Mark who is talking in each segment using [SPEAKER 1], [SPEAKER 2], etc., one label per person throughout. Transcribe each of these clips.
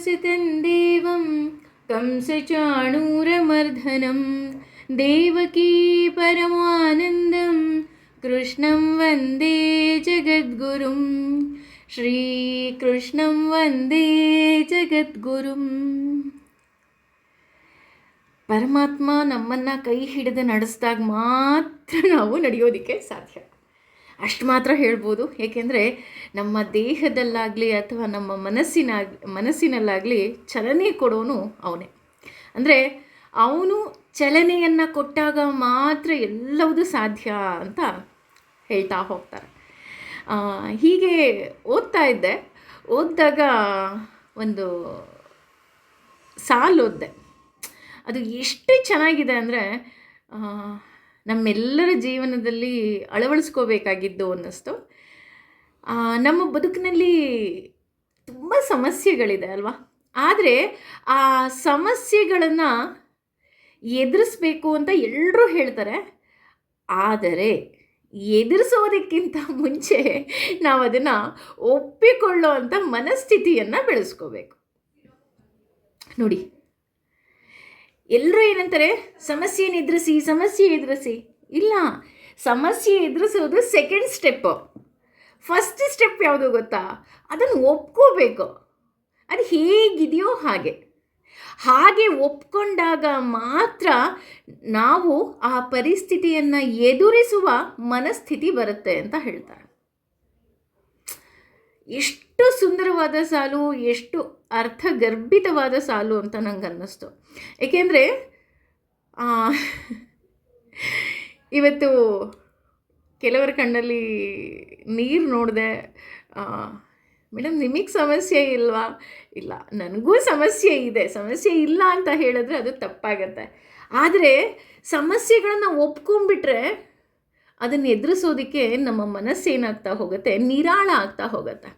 [SPEAKER 1] उपासितं देवं कंसचाणूरमर्दनं देवकी परमानन्दं कृष्णं वन्दे जगद्गुरुं श्रीकृष्णं वन्दे जगद्गुरुं. ಪರಮಾತ್ಮ ನಮ್ಮನ್ನು ಕೈ ಹಿಡಿದು ನಡೆಸಿದಾಗ ಮಾತ್ರ ನಾವು ನಡೆಯೋದಕ್ಕೆ ಸಾಧ್ಯ. ಅಷ್ಟು ಮಾತ್ರ ಹೇಳ್ಬೋದು. ಏಕೆಂದರೆ ನಮ್ಮ ದೇಹದಲ್ಲಾಗಲಿ ಅಥವಾ ನಮ್ಮ ಮನಸ್ಸಿನಲ್ಲಾಗಲಿ ಚಲನೆ ಕೊಡೋನು ಅವನೇ. ಅಂದರೆ ಅವನು ಚಲನೆಯನ್ನು ಕೊಟ್ಟಾಗ ಮಾತ್ರ ಎಲ್ಲವೂ ಸಾಧ್ಯ ಅಂತ ಹೇಳ್ತಾ ಹೋಗ್ತಾರೆ. ಹೀಗೆ ಓದಿದಾಗ ಒಂದು ಸಾಲು ಓದಿದೆ. ಅದು ಎಷ್ಟು ಚೆನ್ನಾಗಿದೆ ಅಂದರೆ ನಮ್ಮೆಲ್ಲರ ಜೀವನದಲ್ಲಿ ಅಳವಡಿಸ್ಕೋಬೇಕಾಗಿದ್ದು ಅನ್ನಿಸ್ತು. ನಮ್ಮ ಬದುಕಿನಲ್ಲಿ ತುಂಬ ಸಮಸ್ಯೆಗಳಿದೆ ಅಲ್ವಾ. ಆದರೆ ಆ ಸಮಸ್ಯೆಗಳನ್ನು ಎದುರಿಸ್ಬೇಕು ಅಂತ ಎಲ್ಲರೂ ಹೇಳ್ತಾರೆ. ಆದರೆ ಎದುರಿಸೋದಕ್ಕಿಂತ ಮುಂಚೆ ನಾವು ಅದನ್ನು ಒಪ್ಪಿಕೊಳ್ಳೋ ಅಂಥ ಮನಸ್ಥಿತಿಯನ್ನು ಬೆಳೆಸ್ಕೋಬೇಕು. ನೋಡಿ, ಎಲ್ಲರೂ ಏನಂತಾರೆ, ಸಮಸ್ಯೆನ ಎದುರಿಸಿ. ಇಲ್ಲ, ಸಮಸ್ಯೆ ಎದುರಿಸೋದು ಸೆಕೆಂಡ್ ಸ್ಟೆಪ್ಪು. ಫಸ್ಟ್ ಸ್ಟೆಪ್ ಯಾವುದು ಗೊತ್ತಾ? ಅದನ್ನು ಒಪ್ಕೋಬೇಕು. ಅದು ಹೇಗಿದೆಯೋ ಹಾಗೆ ಒಪ್ಕೊಂಡಾಗ ಮಾತ್ರ ನಾವು ಆ ಪರಿಸ್ಥಿತಿಯನ್ನು ಎದುರಿಸುವ ಮನಸ್ಥಿತಿ ಬರುತ್ತೆ ಅಂತ ಹೇಳ್ತಾರೆ. ಎಷ್ಟು ಸುಂದರವಾದ ಸಾಲು, ಎಷ್ಟು ಅರ್ಥಗರ್ಭಿತವಾದ ಸಾಲು ಅಂತ ನಂಗೆ ಅನ್ನಿಸ್ತು. ಏಕೆಂದರೆ ಇವತ್ತು ಕೆಲವರ ಕಣ್ಣಲ್ಲಿ ನೀರು ನೋಡಿದೆ. ಮೇಡಮ್, ನಿಮಗೆ ಸಮಸ್ಯೆ ಇಲ್ವಾ? ಇಲ್ಲ, ನನಗೂ ಸಮಸ್ಯೆ ಇದೆ. ಸಮಸ್ಯೆ ಇಲ್ಲ ಅಂತ ಹೇಳಿದ್ರೆ ಅದು ತಪ್ಪಾಗತ್ತೆ. ಆದರೆ ಸಮಸ್ಯೆಗಳನ್ನು ಒಪ್ಕೊಂಡ್ಬಿಟ್ರೆ ಅದನ್ನು ಎದುರಿಸೋದಕ್ಕೆ ನಮ್ಮ ಮನಸ್ಸೇನಾಗ್ತಾ ಹೋಗುತ್ತೆ, ನಿರಾಳ ಆಗ್ತಾ ಹೋಗುತ್ತೆ.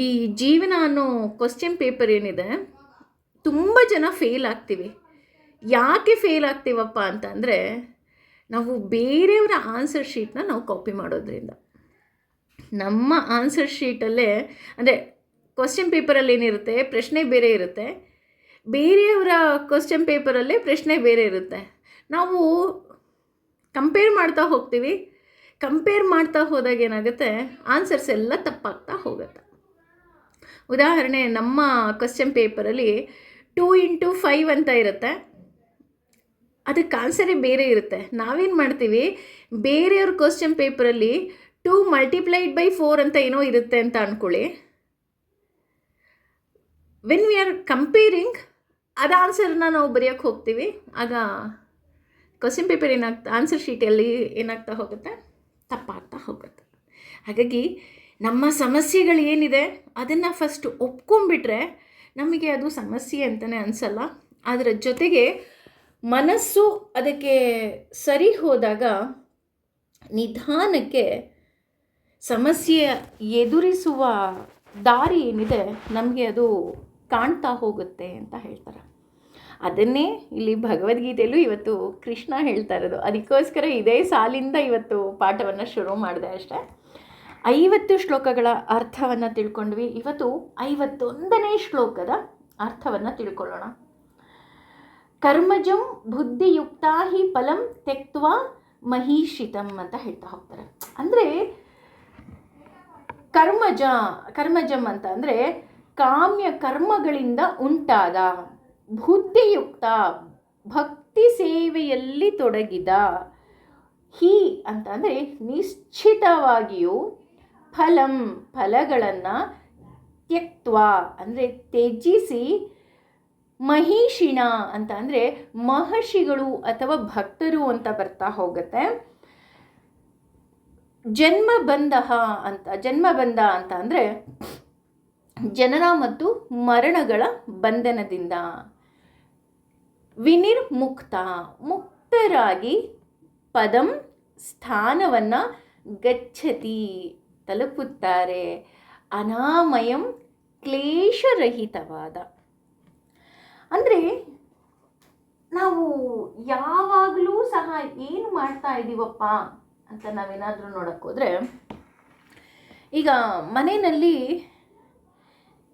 [SPEAKER 1] ಈ ಜೀವನ ಅನ್ನೋ ಕ್ವಶ್ಚನ್ ಪೇಪರ್ ಏನಿದೆ, ತುಂಬ ಜನ ಫೇಲ್ ಆಗ್ತೀವಿ. ಯಾಕೆ ಫೇಲ್ ಆಗ್ತೀವಪ್ಪ ಅಂತಂದರೆ, ನಾವು ಬೇರೆಯವರ ಆನ್ಸರ್ ಶೀಟ್ನ ನಾವು ಕಾಪಿ ಮಾಡೋದ್ರಿಂದ. ನಮ್ಮ ಆನ್ಸರ್ ಶೀಟಲ್ಲೇ, ಅಂದರೆ ಕ್ವಶ್ಚನ್ ಪೇಪರಲ್ಲಿ ಏನಿರುತ್ತೆ, ಪ್ರಶ್ನೆ ಬೇರೆ ಇರುತ್ತೆ. ಬೇರೆಯವರ ಕ್ವಶ್ಚನ್ ಪೇಪರಲ್ಲೇ ಪ್ರಶ್ನೆ ಬೇರೆ ಇರುತ್ತೆ. ನಾವು ಕಂಪೇರ್ ಮಾಡ್ತಾ ಹೋಗ್ತೀವಿ. ಕಂಪೇರ್ ಮಾಡ್ತಾ ಹೋದಾಗ ಏನಾಗುತ್ತೆ, ಆನ್ಸರ್ಸ್ ಎಲ್ಲ ತಪ್ಪಾಗ್ತಾ ಹೋಗುತ್ತೆ. ಉದಾಹರಣೆ, ನಮ್ಮ ಕ್ವಶ್ಚನ್ ಪೇಪರಲ್ಲಿ 2 into 5 ಅಂತ ಇರುತ್ತೆ. ಅದಕ್ಕೆ ಆನ್ಸರೇ ಬೇರೆ ಇರುತ್ತೆ. ನಾವೇನು ಮಾಡ್ತೀವಿ, ಬೇರೆಯವ್ರ ಕ್ವಶ್ಚನ್ ಪೇಪರಲ್ಲಿ 2 multiplied by 4 ಅಂತ ಏನೋ ಇರುತ್ತೆ ಅಂತ ಅಂದ್ಕೊಳ್ಳಿ. ವೆನ್ ವಿ ಆರ್ ಕಂಪೇರಿಂಗ್, ಅದು ಆನ್ಸರ್ನ ನಾವು ಬರೆಯೋಕ್ಕೆ ಹೋಗ್ತೀವಿ. ಆಗ ಕ್ವಶ್ಚನ್ ಪೇಪರ್ ಆನ್ಸರ್ ಶೀಟಲ್ಲಿ ಏನಾಗ್ತಾ ಹೋಗುತ್ತೆ, ತಪ್ಪಾಗ್ತಾ ಹೋಗುತ್ತೆ. ಹಾಗಾಗಿ ನಮ್ಮ ಸಮಸ್ಯೆಗಳು ಏನಿದೆ ಅದನ್ನು ಫಸ್ಟ್ ಒಪ್ಕೊಂಡ್ಬಿಟ್ರೆ ನಮಗೆ ಅದು ಸಮಸ್ಯೆ ಅಂತಲೇ ಅನಿಸಲ್ಲ. ಅದರ ಜೊತೆಗೆ ಮನಸ್ಸು ಅದಕ್ಕೆ ಸರಿ ಹೋದಾಗ ನಿಧಾನಕ್ಕೆ ಸಮಸ್ಯೆ ಎದುರಿಸುವ ದಾರಿ ಏನಿದೆ ನಮಗೆ ಅದು ಕಾಣ್ತಾ ಹೋಗುತ್ತೆ ಅಂತ ಹೇಳ್ತಾರೆ. ಅದನ್ನೇ ಇಲ್ಲಿ ಭಗವದ್ಗೀತೆಯಲ್ಲೂ ಇವತ್ತು ಕೃಷ್ಣ ಹೇಳ್ತಾ ಇರೋದು. ಅದಕ್ಕೋಸ್ಕರ ಇದೇ ಸಾಲಿಂದ ಇವತ್ತು ಪಾಠವನ್ನು ಶುರು ಮಾಡಿದೆ ಅಷ್ಟೇ. 50 ಶ್ಲೋಕಗಳ ಅರ್ಥವನ್ನು ತಿಳ್ಕೊಂಡ್ವಿ. ಇವತ್ತು 51ನೇ ಶ್ಲೋಕದ ಅರ್ಥವನ್ನು ತಿಳ್ಕೊಳ್ಳೋಣ. ಕರ್ಮಜಂ ಬುದ್ಧಿಯುಕ್ತ ಹಿ ಫಲಂ ತ್ಯಕ್ತ್ವ ಮಹೀಷಿತಂ ಅಂತ ಹೇಳ್ತಾ ಹೋಗ್ತಾರೆ. ಅಂದರೆ ಕರ್ಮಜಂ ಅಂತ ಅಂದರೆ ಕಾಮ್ಯ ಕರ್ಮಗಳಿಂದ ಉಂಟಾದ, ಬುದ್ಧಿಯುಕ್ತ ಭಕ್ತಿ ಸೇವೆಯಲ್ಲಿ ತೊಡಗಿದ, ಹಿ ಅಂತ ಅಂದರೆ ನಿಶ್ಚಿತವಾಗಿಯೂ, ಫಲಗಳನ್ನು ತ್ಯಕ್ತ್ವ ಅಂದರೆ ತ್ಯಜಿಸಿ, ಮಹಿಷಿಣ ಅಂತ ಅಂದರೆ ಮಹರ್ಷಿಗಳು ಅಥವಾ ಭಕ್ತರು ಅಂತ ಬರ್ತಾ ಹೋಗುತ್ತೆ. ಜನ್ಮಬಂಧ ಅಂತ ಅಂದರೆ ಜನನ ಮತ್ತು ಮರಣಗಳ ಬಂಧನದಿಂದ, ಮುಕ್ತರಾಗಿ ಪದಂ ಸ್ಥಾನವನ್ನು ಗಚ್ಚತಿ ತಲುಪುತ್ತಾರೆ, ಅನಾಮಯಂ ಕ್ಲೇಶರಹಿತವಾದ. ಅಂದರೆ ನಾವು ಯಾವಾಗಲೂ ಸಹ ಏನು ಮಾಡ್ತಾ ಇದ್ದೀವಪ್ಪ ಅಂತ ನಾವೇನಾದರೂ ನೋಡೋಕ್ಕೋದ್ರೆ, ಈಗ ಮನೆಯಲ್ಲಿ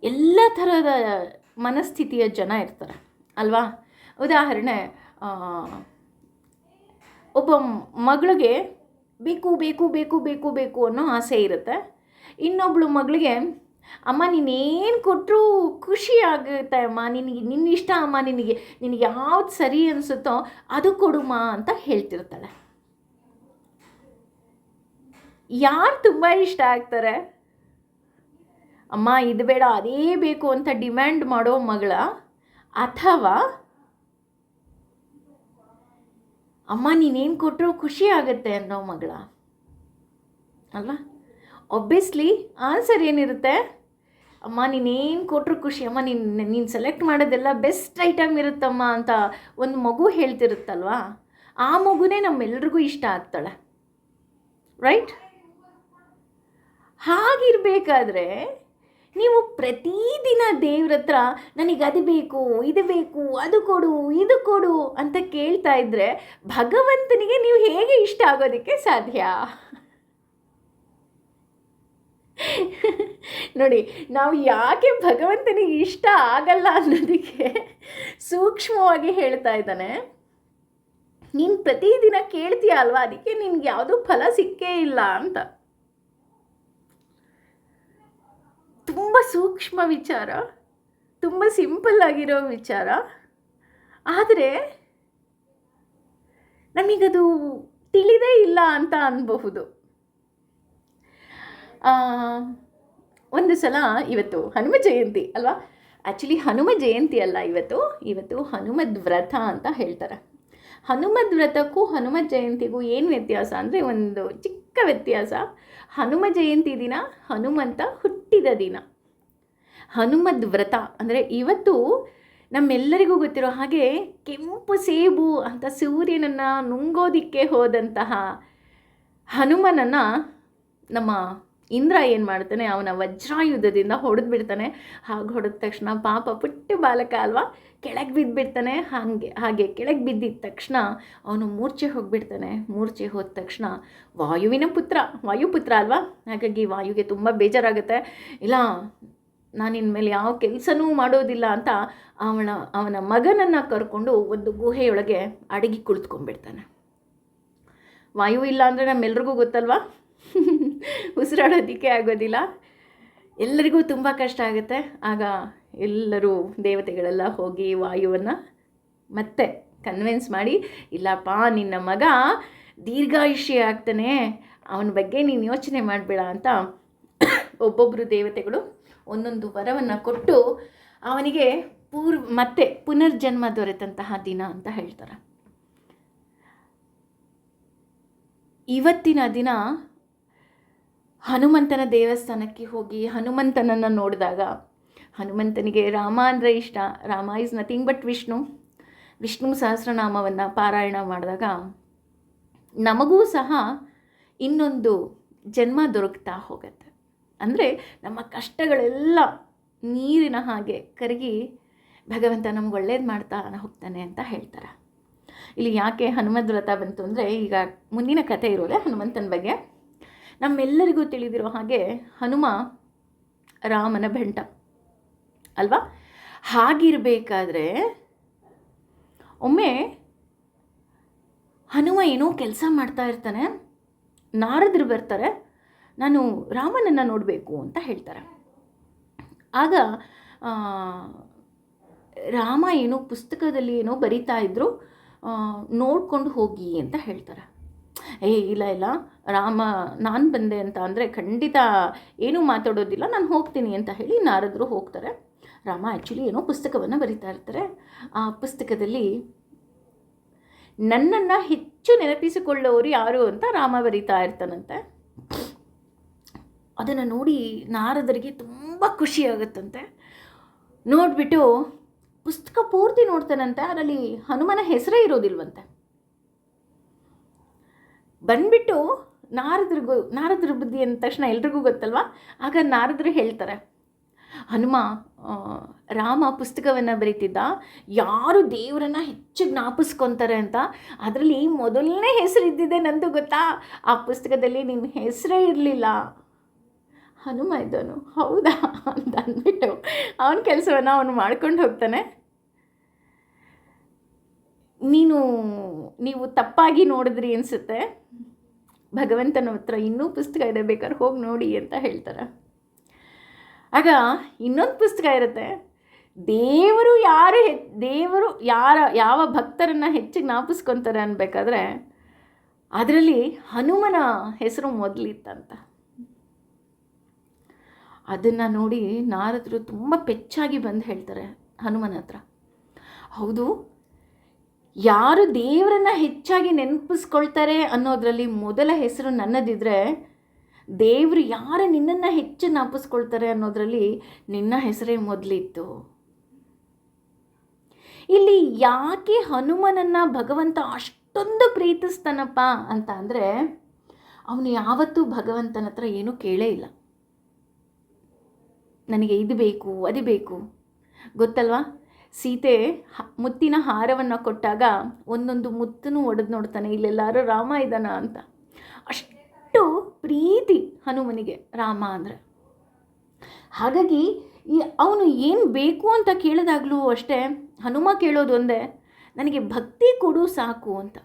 [SPEAKER 1] ಎಲ್ಲ ಥರದ ಮನಸ್ಥಿತಿಯ ಜನ ಇರ್ತಾರೆ ಅಲ್ವಾ. ಉದಾಹರಣೆ, ಒಬ್ಬ ಮಗಳಿಗೆ ಬೇಕು ಬೇಕು ಬೇಕು ಬೇಕು ಬೇಕು ಅನ್ನೋ ಆಸೆ ಇರುತ್ತೆ. ಇನ್ನೊಬ್ಳು ಮಗಳಿಗೆ, ಅಮ್ಮ ನೀನೇನು ಕೊಟ್ಟರೂ ಖುಷಿ ಆಗುತ್ತೆ ಅಮ್ಮ, ನಿನ್ನ ಇಷ್ಟ ಅಮ್ಮ, ನಿನಗೆ ಯಾವ್ದು ಸರಿ ಅನಿಸುತ್ತೋ ಅದು ಕೊಡುಮ್ಮ ಅಂತ ಹೇಳ್ತಿರ್ತಾಳೆ. ಯಾರು ತುಂಬ ಇಷ್ಟ ಆಗ್ತಾರೆ? ಅಮ್ಮ ಇದು ಬೇಡ ಅದೇ ಬೇಕು ಅಂತ ಡಿಮ್ಯಾಂಡ್ ಮಾಡೋ ಮಗಳ, ಅಥವಾ ಅಮ್ಮ ನೀನೇನು ಕೊಟ್ಟರೂ ಖುಷಿ ಆಗುತ್ತೆ ಅನ್ನೋ ಮಗಳ ಅಲ್ವಾ? ಒಬ್ವಿಯಸ್ಲಿ ಆನ್ಸರ್ ಏನಿರುತ್ತೆ? ಅಮ್ಮ ನೀನೇನು ಕೊಟ್ಟರು ಖುಷಿ, ಅಮ್ಮ ನೀನು ಸೆಲೆಕ್ಟ್ ಮಾಡೋದೆಲ್ಲ ಬೆಸ್ಟ್ ಐಟಮ್ ಇರುತ್ತಮ್ಮ ಅಂತ ಒಂದು ಮಗು ಹೇಳ್ತಿರುತ್ತಲ್ವಾ, ಆ ಮಗುನೇ ನಮ್ಮೆಲ್ರಿಗೂ ಇಷ್ಟ ಆಗ್ತಾಳೆ, ರೈಟ್? ಹಾಗಿರಬೇಕಾದ್ರೆ ನೀವು ಪ್ರತಿದಿನ ದೇವ್ರ ಹತ್ರ ನನಗೆ ಅದು ಬೇಕು, ಇದು ಬೇಕು, ಅದು ಕೊಡು, ಇದು ಕೊಡು ಅಂತ ಕೇಳ್ತಾ ಇದ್ದರೆ ಭಗವಂತನಿಗೆ ನೀವು ಹೇಗೆ ಇಷ್ಟ ಆಗೋದಕ್ಕೆ ಸಾಧ್ಯ? ನೋಡಿ, ನಾವು ಯಾಕೆ ಭಗವಂತನಿಗೆ ಇಷ್ಟ ಆಗಲ್ಲ ಅನ್ನೋದಕ್ಕೆ ಸೂಕ್ಷ್ಮವಾಗಿ ಹೇಳ್ತಾ ಇದ್ದಾನೆ. ನೀನು ಪ್ರತಿದಿನ ಕೇಳ್ತೀಯ ಅಲ್ವಾ, ಅದಕ್ಕೆ ನಿನ್ಗೆ ಯಾವುದೂ ಫಲ ಸಿಕ್ಕೇ ಇಲ್ಲ ಅಂತ. ತುಂಬ ಸೂಕ್ಷ್ಮ ವಿಚಾರ, ತುಂಬ ಸಿಂಪಲ್ ಆಗಿರೋ ವಿಚಾರ, ಆದರೆ ನಮಗದು ತಿಳಿದೇ ಇಲ್ಲ ಅಂತ ಅನ್ಬಹುದು. ಒಂದು ಸಲ, ಇವತ್ತು ಹನುಮ ಜಯಂತಿ ಅಲ್ವಾ? ಆ್ಯಕ್ಚುಲಿ ಹನುಮ ಜಯಂತಿ ಅಲ್ಲ, ಇವತ್ತು ಹನುಮದ್ ವ್ರತ ಅಂತ ಹೇಳ್ತಾರೆ. ಹನುಮದ್ ವ್ರತಕ್ಕೂ ಹನುಮ ಜಯಂತಿಗೂ ಏನು ವ್ಯತ್ಯಾಸ ಅಂದರೆ, ಒಂದು ಚಿಕ್ಕ ವ್ಯತ್ಯಾಸ. ಹನುಮ ಜಯಂತಿ ದಿನ ಹನುಮಂತ ಹುಟ್ಟಿದ ದಿನ. ಹನುಮದ್ ವ್ರತ ಅಂದರೆ ಇವತ್ತು ನಮ್ಮೆಲ್ಲರಿಗೂ ಗೊತ್ತಿರೋ ಹಾಗೆ ಕೆಂಪು ಸೇಬು ಅಂತ ಸೂರ್ಯನನ್ನು ನುಂಗೋದಿಕ್ಕೆ ಹೋದಂತಹ ಹನುಮನನ್ನು ನಮ್ಮ ಇಂದ್ರ ಏನು ಮಾಡ್ತಾನೆ, ಅವನ ವಜ್ರಾಯುಧದಿಂದ ಹೊಡೆದು ಬಿಡ್ತಾನೆ. ಹಾಗೆ ಹೊಡೆದ ತಕ್ಷಣ ಪಾಪ ಪುಟ್ಟ ಬಾಲಕ ಅಲ್ವಾ, ಕೆಳಗೆ ಬಿದ್ದುಬಿಡ್ತಾನೆ. ಹಾಗೆ ಕೆಳಗೆ ಬಿದ್ದಿದ್ದ ತಕ್ಷಣ ಅವನು ಮೂರ್ಛೆ ಹೋಗಿಬಿಡ್ತಾನೆ. ಮೂರ್ಛೆ ಹೋದ ತಕ್ಷಣ ವಾಯುಪುತ್ರ ಅಲ್ವಾ, ಹಾಗಾಗಿ ವಾಯುಗೆ ತುಂಬ ಬೇಜಾರಾಗುತ್ತೆ. ಇಲ್ಲ, ನಾನು ಇನ್ಮೇಲೆ ಯಾವ ಕೆಲಸನೂ ಮಾಡೋದಿಲ್ಲ ಅಂತ ಅವನ ಮಗನನ್ನು ಕರ್ಕೊಂಡು ಒಂದು ಗುಹೆಯೊಳಗೆ ಅಡಗಿ ಕುಳಿತುಕೊಂಡ್ಬಿಡ್ತಾನೆ. ವಾಯು ಇಲ್ಲ ಅಂದರೆ ನಮ್ಮೆಲ್ರಿಗೂ ಗೊತ್ತಲ್ವಾ, ಉಸಿರಾಡೋದಕ್ಕೆ ಆಗೋದಿಲ್ಲ, ಎಲ್ಲರಿಗೂ ತುಂಬ ಕಷ್ಟ ಆಗುತ್ತೆ. ಆಗ ಎಲ್ಲರೂ ದೇವತೆಗಳೆಲ್ಲ ಹೋಗಿ ವಾಯುವನ್ನು ಮತ್ತೆ ಕನ್ವಿನ್ಸ್ ಮಾಡಿ, ಇಲ್ಲಪ್ಪ ನಿನ್ನ ಮಗ ದೀರ್ಘಾಯುಷ್ಯ ಆಗ್ತಾನೆ, ಅವನ ಬಗ್ಗೆ ನೀನು ಯೋಚನೆ ಮಾಡಬೇಡ ಅಂತ ಒಬ್ಬೊಬ್ಬರು ದೇವತೆಗಳು ಒಂದೊಂದು ವರವನ್ನು ಕೊಟ್ಟು ಅವನಿಗೆ ಮತ್ತೆ ಪುನರ್ಜನ್ಮ ದೊರೆತಂತಹ ದಿನ ಅಂತ ಹೇಳ್ತಾರೆ. ಇವತ್ತಿನ ದಿನ ಹನುಮಂತನ ದೇವಸ್ಥಾನಕ್ಕೆ ಹೋಗಿ ಹನುಮಂತನನ್ನು ನೋಡಿದಾಗ, ಹನುಮಂತನಿಗೆ ರಾಮ ಅಂದರೆ ಇಷ್ಟ. Rama is nothing but Vishnu ಸಹಸ್ರನಾಮವನ್ನು ಪಾರಾಯಣ ಮಾಡಿದಾಗ ನಮಗೂ ಸಹ ಇನ್ನೊಂದು ಜನ್ಮ ದೊರಕ್ತಾ ಹೋಗುತ್ತೆ. ಅಂದರೆ ನಮ್ಮ ಕಷ್ಟಗಳೆಲ್ಲ ನೀರಿನ ಹಾಗೆ ಕರಗಿ ಭಗವಂತ ನಮ್ಗೆ ಒಳ್ಳೇದು ಮಾಡ್ತಾ ಹೋಗ್ತಾನೆ ಅಂತ ಹೇಳ್ತಾರೆ. ಇಲ್ಲಿ ಯಾಕೆ ಹನುಮದ್ ವ್ರತ ಬಂತು ಅಂದರೆ, ಈಗ ಮುಂದಿನ ಕಥೆ ಇರೋದೆ ಹನುಮಂತನ ಬಗ್ಗೆ. ನಮ್ಮೆಲ್ಲರಿಗೂ ತಿಳಿದಿರೋ ಹಾಗೆ ಹನುಮ ರಾಮನ ಬೆಂಟ ಅಲ್ವಾ. ಹಾಗಿರಬೇಕಾದ್ರೆ ಒಮ್ಮೆ ಹನುಮ ಏನೋ ಕೆಲಸ ಮಾಡ್ತಾ ಇರ್ತಾನೆ. ನಾರದರು ಬರ್ತಾರೆ, ನಾನು ರಾಮನನ್ನು ನೋಡಬೇಕು ಅಂತ ಹೇಳ್ತಾರೆ. ಆಗ ರಾಮ ಏನೋ ಪುಸ್ತಕದಲ್ಲಿ ಏನೋ ಬರಿತಾ ಇದ್ರು, ನೋಡ್ಕೊಂಡು ಹೋಗಿ ಅಂತ ಹೇಳ್ತಾರೆ. ಇಲ್ಲ ರಾಮ ನಾನು ಬಂದೆ ಅಂತ ಅಂದರೆ ಖಂಡಿತ ಏನೂ ಮಾತಾಡೋದಿಲ್ಲ, ನಾನು ಹೋಗ್ತೀನಿ ಅಂತ ಹೇಳಿ ನಾರದರು ಹೋಗ್ತಾರೆ. ರಾಮ ಆ್ಯಕ್ಚುಲಿ ಏನೋ ಪುಸ್ತಕವನ್ನು ಬರಿತಾ ಇರ್ತಾರೆ. ಆ ಪುಸ್ತಕದಲ್ಲಿ ನನ್ನನ್ನು ಹೆಚ್ಚು ನೆನಪಿಸಿಕೊಳ್ಳೋರು ಯಾರು ಅಂತ ರಾಮ ಬರಿತಾ ಇರ್ತಾನಂತೆ. ಅದನ್ನು ನೋಡಿ ನಾರದರಿಗೆ ತುಂಬ ಖುಷಿಯಾಗುತ್ತಂತೆ. ನೋಡಿಬಿಟ್ಟು ಪುಸ್ತಕ ಪೂರ್ತಿ ನೋಡ್ತಾನಂತೆ, ಅದರಲ್ಲಿ ಹನುಮನ ಹೆಸರೇ ಇರೋದಿಲ್ವಂತೆ. ಬಂದ್ಬಿಟ್ಟು ನಾರದ್ರ ಬುದ್ಧಿ ಅಂದ ತಕ್ಷಣ ಎಲ್ರಿಗೂ ಗೊತ್ತಲ್ವ. ಆಗ ನಾರದರು ಹೇಳ್ತಾರೆ, ಹನುಮ ರಾಮ ಪುಸ್ತಕವನ್ನು ಬರೀತಿದ್ದ, ಯಾರು ದೇವರನ್ನು ಹೆಚ್ಚು ಜ್ಞಾಪಿಸ್ಕೊತಾರೆ ಅಂತ. ಅದರಲ್ಲಿ ಮೊದಲನೇ ಹೆಸರು ಇದ್ದಿದ್ದೆ ನಂದು ಗೊತ್ತಾ, ಆ ಪುಸ್ತಕದಲ್ಲಿ ನಿಮ್ಮ ಹೆಸರೇ ಇರಲಿಲ್ಲ. ಹನುಮ ಇದ್ದವನು ಹೌದಾ ಅಂತ ಅಂದ್ಬಿಟ್ಟು ಅವನ ಕೆಲಸವನ್ನು ಅವನು ಮಾಡ್ಕೊಂಡು ಹೋಗ್ತಾನೆ. ನೀವು ತಪ್ಪಾಗಿ ನೋಡಿದ್ರಿ ಅನಿಸುತ್ತೆ, ಭಗವಂತನ ಹತ್ರ ಇನ್ನೂ ಪುಸ್ತಕ ಇದೆ, ಬೇಕಾದ್ರೆ ಹೋಗಿ ನೋಡಿ ಅಂತ ಹೇಳ್ತಾರೆ. ಆಗ ಇನ್ನೊಂದು ಪುಸ್ತಕ ಇರುತ್ತೆ, ದೇವರು ಯಾವ ಭಕ್ತರನ್ನು ಹೆಚ್ಚಿಗೆ ಜ್ಞಾಪಿಸ್ಕೊತಾರೆ ಅನ್ಬೇಕಾದ್ರೆ ಅದರಲ್ಲಿ ಹನುಮನ ಹೆಸರು ಮೊದಲಿತ್ತಂತ. ಅದನ್ನು ನೋಡಿ ನಾರದರು ತುಂಬ ಪೆಚ್ಚಾಗಿ ಬಂದು ಹೇಳ್ತಾರೆ ಹನುಮನ ಹತ್ರ, ಹೌದು, ಯಾರು ದೇವರನ್ನು ಹೆಚ್ಚಾಗಿ ನೆನಪಿಸ್ಕೊಳ್ತಾರೆ ಅನ್ನೋದರಲ್ಲಿ ಮೊದಲ ಹೆಸರು ನನ್ನದಿದ್ರೆ, ದೇವರು ಯಾರು ನಿನ್ನನ್ನು ಹೆಚ್ಚು ಜ್ಞಾಪಿಸ್ಕೊಳ್ತಾರೆ ಅನ್ನೋದರಲ್ಲಿ ನಿನ್ನ ಹೆಸರೇ ಮೊದಲಿತ್ತು. ಇಲ್ಲಿ ಯಾಕೆ ಹನುಮನನ್ನು ಭಗವಂತ ಅಷ್ಟೊಂದು ಪ್ರೀತಿಸ್ತಾನಪ್ಪ ಅಂತ ಅಂದರೆ, ಅವನು ಯಾವತ್ತೂ ಭಗವಂತನ ಹತ್ರ ಏನೂ ಕೇಳೇ ಇಲ್ಲ. ನನಗೆ ಇದು ಬೇಕು, ಅದು ಬೇಕು. ಗೊತ್ತಲ್ವಾ, ಸೀತೆ ಮುತ್ತಿನ ಹಾರವನ್ನು ಕೊಟ್ಟಾಗ ಒಂದೊಂದು ಮುತ್ತನ್ನು ಒಡೆದು ನೋಡ್ತಾನೆ, ಇಲ್ಲೆಲ್ಲಾರು ರಾಮ ಇದ್ದಾನ ಅಂತ. ಅಷ್ಟು ಪ್ರೀತಿ ಹನುಮನಿಗೆ ರಾಮ ಅಂದರೆ. ಹಾಗಾಗಿ ಅವನು ಏನು ಬೇಕು ಅಂತ ಕೇಳಿದಾಗಲೂ ಅಷ್ಟೇ ಹನುಮ ಕೇಳೋದು ಒಂದೇ, ನನಗೆ ಭಕ್ತಿ ಕೊಡು ಸಾಕು ಅಂತ.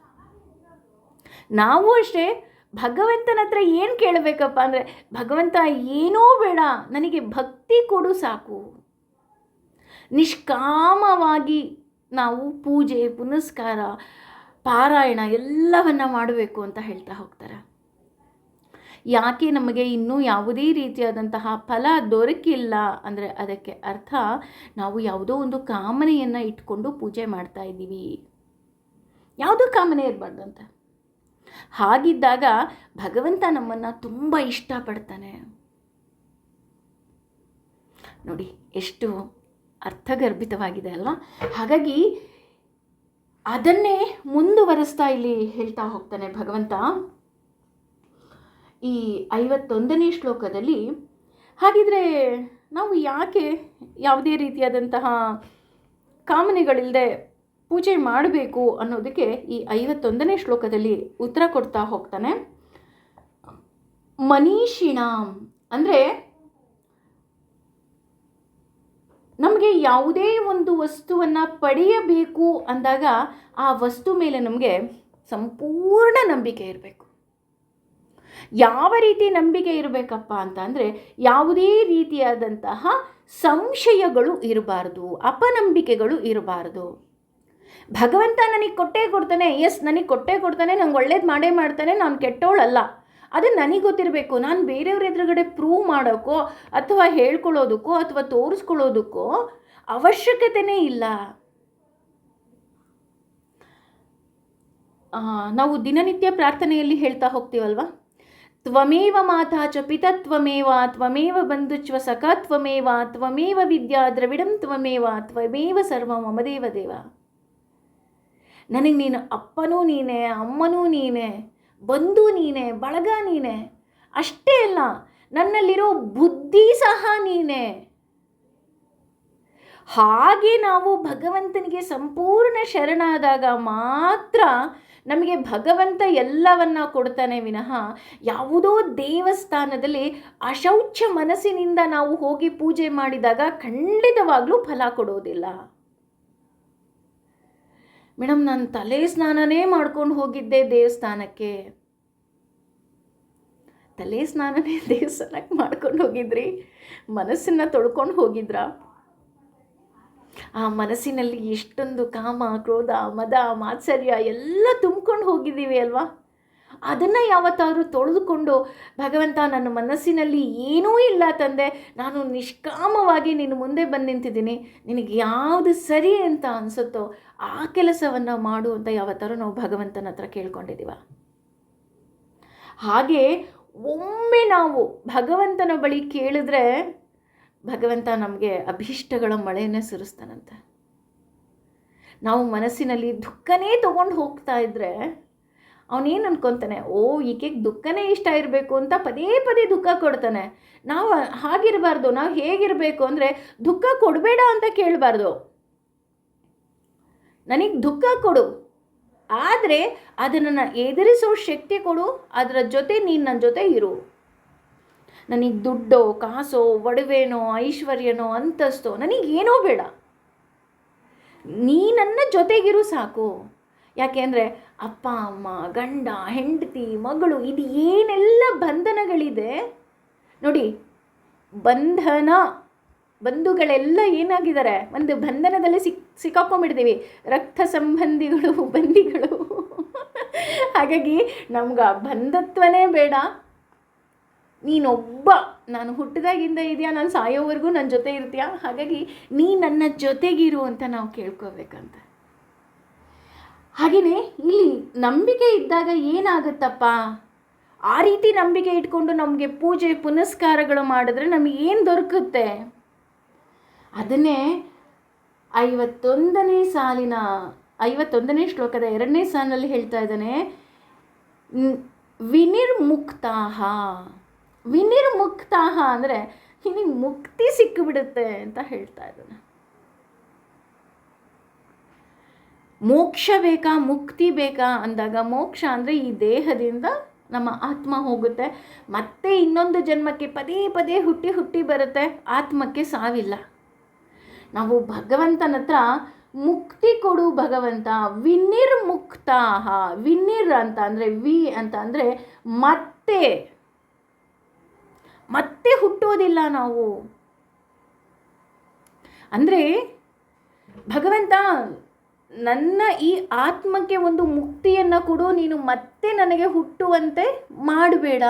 [SPEAKER 1] ನಾವು ಅಷ್ಟೇ ಭಗವಂತನ ಹತ್ರ ಏನು ಕೇಳಬೇಕಪ್ಪ ಅಂದರೆ, ಭಗವಂತ ಏನೂ ಬೇಡ, ನನಗೆ ಭಕ್ತಿ ಕೊಡು ಸಾಕು. ನಿಷ್ಕಾಮವಾಗಿ ನಾವು ಪೂಜೆ ಪುನಸ್ಕಾರ ಪಾರಾಯಣ ಎಲ್ಲವನ್ನ ಮಾಡಬೇಕು ಅಂತ ಹೇಳ್ತಾ ಹೋಗ್ತಾರೆ. ಯಾಕೆ ನಮಗೆ ಇನ್ನೂ ಯಾವುದೇ ರೀತಿಯಾದಂತಹ ಫಲ ದೊರಕಿಲ್ಲ ಅಂದರೆ ಅದಕ್ಕೆ ಅರ್ಥ ನಾವು ಯಾವುದೋ ಒಂದು ಕಾಮನೆಯನ್ನು ಇಟ್ಕೊಂಡು ಪೂಜೆ ಮಾಡ್ತಾ ಇದ್ದೀವಿ. ಯಾವುದೋ ಕಾಮನೆ ಇರಬಾರ್ದಂತ. ಹಾಗಿದ್ದಾಗ ಭಗವಂತ ನಮ್ಮನ್ನು ತುಂಬ ಇಷ್ಟಪಡ್ತಾನೆ. ನೋಡಿ ಎಷ್ಟು ಅರ್ಥಗರ್ಭಿತವಾಗಿದೆ ಅಲ್ವಾ. ಹಾಗಾಗಿ ಅದನ್ನೇ ಮುಂದುವರಿಸ್ತಾ ಇಲ್ಲಿ ಹೇಳ್ತಾ ಹೋಗ್ತಾನೆ ಭಗವಂತ ಈ 51ನೇ ಶ್ಲೋಕದಲ್ಲಿ. ಹಾಗಿದ್ರೆ ನಾವು ಯಾಕೆ ಯಾವುದೇ ರೀತಿಯಾದಂತಹ ಕಾಮನೆಗಳಿಲ್ಲದೆ ಪೂಜೆ ಮಾಡಬೇಕು ಅನ್ನೋದಕ್ಕೆ ಈ 51ನೇ ಶ್ಲೋಕದಲ್ಲಿ ಉತ್ತರ ಕೊಡ್ತಾ ಹೋಗ್ತಾನೆ. ಮನೀಷಿಣಾಂ ಅಂದರೆ ನಮಗೆ ಯಾವುದೇ ಒಂದು ವಸ್ತುವನ್ನು ಪಡೆಯಬೇಕು ಅಂದಾಗ ಆ ವಸ್ತು ಮೇಲೆ ನಮಗೆ ಸಂಪೂರ್ಣ ನಂಬಿಕೆ ಇರಬೇಕು. ಯಾವ ರೀತಿ ನಂಬಿಕೆ ಇರಬೇಕಪ್ಪ ಅಂತ ಅಂದರೆ, ಯಾವುದೇ ರೀತಿಯಾದಂತಹ ಸಂಶಯಗಳು ಇರಬಾರ್ದು, ಅಪನಂಬಿಕೆಗಳು ಇರಬಾರ್ದು. ಭಗವಂತ ನನಗೆ ಕೊಟ್ಟೇ ಕೊಡ್ತಾನೆ, ನನಗೆ ಕೊಟ್ಟೇ ಕೊಡ್ತಾನೆ, ನಂಗೆ ಒಳ್ಳೇದು ಮಾಡೇ ಮಾಡ್ತಾನೆ, ನಾನು ಕೆಟ್ಟವಳಲ್ಲ, ಅದು ನನಗೆ ಗೊತ್ತಿರಬೇಕು. ನಾನು ಬೇರೆಯವ್ರ ಎದುರುಗಡೆ ಪ್ರೂವ್ ಮಾಡೋಕ್ಕೋ ಅಥವಾ ಹೇಳ್ಕೊಳ್ಳೋದಕ್ಕೋ ಅಥವಾ ತೋರಿಸ್ಕೊಳ್ಳೋದಕ್ಕೋ ಅವಶ್ಯಕತೆಯೇ ಇಲ್ಲ. ನಾವು ದಿನನಿತ್ಯ ಪ್ರಾರ್ಥನೆಯಲ್ಲಿ ಹೇಳ್ತಾ ಹೋಗ್ತೀವಲ್ವ, ತ್ವಮೇವ ಮಾತಾ ಚ ಪಿತ ತ್ವಮೇವ, ತ್ವಮೇವ ಬಂಧುಚ್ವ ಸಖ ತ್ವಮೇವ, ತ್ವಮೇವ ವಿದ್ಯಾ ದ್ರವಿಡಂ ತ್ವಮೇವ, ತ್ವಮೇವ ಸರ್ವ ಮಮ ದೇವ ದೇವ. ನನಗೆ ನೀನು ಅಪ್ಪನೂ ನೀನೇ, ಅಮ್ಮನೂ ನೀನೇ, ಬಂಧು ನೀನೇ, ಬಳಗ ನೀನೇ. ಅಷ್ಟೇ ಅಲ್ಲ, ನನ್ನಲ್ಲಿರೋ ಬುದ್ಧಿ ಸಹ ನೀನೇ. ಹಾಗೆ ನಾವು ಭಗವಂತನಿಗೆ ಸಂಪೂರ್ಣ ಶರಣಾದಾಗ ಮಾತ್ರ ನಮಗೆ ಭಗವಂತ ಎಲ್ಲವನ್ನ ಕೊಡ್ತಾನೆ ವಿನಃ ಯಾವುದೋ ದೇವಸ್ಥಾನದಲ್ಲಿ ಅಶೌಚ ಮನಸ್ಸಿನಿಂದ ನಾವು ಹೋಗಿ ಪೂಜೆ ಮಾಡಿದಾಗ ಖಂಡಿತವಾಗ್ಲೂ ಫಲ ಕೊಡೋದಿಲ್ಲ. ಮೇಡಮ್, ನಾನು ತಲೆ ಸ್ನಾನನೇ ಮಾಡ್ಕೊಂಡು ಹೋಗಿದ್ದೆ ದೇವಸ್ಥಾನಕ್ಕೆ. ತಲೆ ಸ್ನಾನನೇ ದೇವಸ್ಥಾನಕ್ಕೆ ಮಾಡ್ಕೊಂಡು ಹೋಗಿದ್ರಿ? ಮನಸ್ಸನ್ನು ತೊಳ್ಕೊಂಡು ಹೋಗಿದ್ರಾ? ಆ ಮನಸ್ಸಿನಲ್ಲಿ ಎಷ್ಟೊಂದು ಕಾಮ, ಕ್ರೋಧ, ಮದ, ಮಾತ್ಸರ್ಯ ಎಲ್ಲ ತುಂಬ್ಕೊಂಡು ಹೋಗಿದ್ದೀವಿ ಅಲ್ವಾ? ಅದನ್ನು ಯಾವತ್ತಾದರೂ ತೊಳೆದುಕೊಂಡು, ಭಗವಂತ ನನ್ನ ಮನಸ್ಸಿನಲ್ಲಿ ಏನೂ ಇಲ್ಲ ತಂದೆ, ನಾನು ನಿಷ್ಕಾಮವಾಗಿ ನಿನ್ನ ಮುಂದೆ ಬಂದು ನಿಂತಿದ್ದೀನಿ, ನಿನಗೆ ಯಾವುದು ಸರಿ ಅಂತ ಅನಿಸುತ್ತೋ ಆ ಕೆಲಸವನ್ನು ಮಾಡು ಅಂತ ಯಾವತ್ತಾದರೂ ನಾವು ಭಗವಂತನ ಹತ್ರ ಕೇಳ್ಕೊಂಡಿದ್ದೀವ? ಹಾಗೆ ಒಮ್ಮೆ ನಾವು ಭಗವಂತನ ಬಳಿ ಕೇಳಿದ್ರೆ ಭಗವಂತ ನಮಗೆ ಅಭೀಷ್ಟಗಳ ಮಳೆಯನ್ನೇ ಸುರಿಸ್ತಾನಂತೆ. ನಾವು ಮನಸ್ಸಿನಲ್ಲಿ ದುಃಖನೇ ತೊಗೊಂಡು ಹೋಗ್ತಾ ಇದ್ದರೆ ಅವನೇನು ಅನ್ಕೊತಾನೆ, ಈಕೆಗೆ ದುಃಖನೇ ಇಷ್ಟ ಇರಬೇಕು ಅಂತ ಪದೇ ಪದೇ ದುಃಖ ಕೊಡ್ತಾನೆ. ನಾವು ಹಾಗಿರಬಾರ್ದು. ನಾವು ಹೇಗಿರಬೇಕು ಅಂದರೆ, ದುಃಖ ಕೊಡಬೇಡ ಅಂತ ಕೇಳಬಾರ್ದು. ನನಗೆ ದುಃಖ ಕೊಡು, ಆದರೆ ಅದನ್ನು ಎದುರಿಸೋ ಶಕ್ತಿ ಕೊಡು, ಅದರ ಜೊತೆ ನೀನು ನನ್ನ ಜೊತೆ ಇರು. ನನಗೆ ದುಡ್ಡೋ ಕಾಸೋ ಒಡವೆನೋ ಐಶ್ವರ್ಯನೋ ಅಂತಸ್ತೋ ನನಗೇನೋ ಬೇಡ, ನೀ ನನ್ನ ಜೊತೆಗಿರು ಸಾಕು. ಯಾಕೆಂದರೆ ಅಪ್ಪ ಅಮ್ಮ, ಗಂಡ ಹೆಂಡತಿ, ಮಗಳು, ಇದು ಏನೆಲ್ಲ ಬಂಧನಗಳಿದೆ ನೋಡಿ. ಬಂಧುಗಳೆಲ್ಲ ಏನಾಗಿದ್ದಾರೆ, ಒಂದು ಬಂಧನದಲ್ಲಿ ಸಿಕ್ಕಾಕೊಂಡ್ಬಿಡ್ತೀವಿ, ರಕ್ತ ಸಂಬಂಧಿಗಳು, ಬಂಧಿಗಳು. ಹಾಗಾಗಿ ನಮ್ಗೆ ಆ ಬಂಧತ್ವನೇ ಬೇಡ. ನೀನೊಬ್ಬ, ನಾನು ಹುಟ್ಟಿದಾಗಿಂದ ಇದೆಯಾ, ನಾನು ಸಾಯೋವರೆಗೂ ನನ್ನ ಜೊತೆ ಇರ್ತೀಯಾ, ಹಾಗಾಗಿ ನೀ ನನ್ನ ಜೊತೆಗಿರು ಅಂತ ನಾವು ಕೇಳ್ಕೋಬೇಕಂತ. ಹಾಗೆಯೇ ಇಲ್ಲಿ ನಂಬಿಕೆ ಇದ್ದಾಗ ಏನಾಗುತ್ತಪ್ಪ, ಆ ರೀತಿ ನಂಬಿಕೆ ಇಟ್ಕೊಂಡು ನಮಗೆ ಪೂಜೆ ಪುನಸ್ಕಾರಗಳು ಮಾಡಿದ್ರೆ ನಮಗೆ ಏನು ದೊರಕುತ್ತೆ? ಅದನ್ನೇ 51ನೇ ಶ್ಲೋಕದ 2ನೇ ಸಾಲಿನಲ್ಲಿ ಹೇಳ್ತಾ ಇದ್ದಾನೆ, ವಿನಿರ್ಮುಕ್ತಾಹ ಅಂದರೆ ನಿನಗೆ ಮುಕ್ತಿ ಸಿಕ್ಕಿಬಿಡುತ್ತೆ ಅಂತ ಹೇಳ್ತಾ ಇದ್ದಾನೆ. ಮೋಕ್ಷ ಬೇಕಾ, ಮುಕ್ತಿ ಬೇಕಾ ಅಂದಾಗ, ಮೋಕ್ಷ ಅಂದರೆ ಈ ದೇಹದಿಂದ ನಮ್ಮ ಆತ್ಮ ಹೋಗುತ್ತೆ, ಮತ್ತೆ ಇನ್ನೊಂದು ಜನ್ಮಕ್ಕೆ ಪದೇ ಪದೇ ಹುಟ್ಟಿ ಬರುತ್ತೆ. ಆತ್ಮಕ್ಕೆ ಸಾವಿಲ್ಲ. ನಾವು ಭಗವಂತನ ಹತ್ರ ಮುಕ್ತಿ ಕೊಡು ಭಗವಂತ. ವಿನಿರ್ಮುಕ್ತಾಹ, ವಿನಿರ್ ಅಂತ ಅಂದರೆ ವಿ ಅಂತ ಅಂದರೆ ಮತ್ತೆ ಹುಟ್ಟೋದಿಲ್ಲ ನಾವು. ಅಂದರೆ ಭಗವಂತ ನನ್ನ ಈ ಆತ್ಮಕ್ಕೆ ಒಂದು ಮುಕ್ತಿಯನ್ನು ಕೊಡು, ನೀನು ಮತ್ತೆ ನನಗೆ ಹುಟ್ಟುವಂತೆ ಮಾಡಬೇಡ,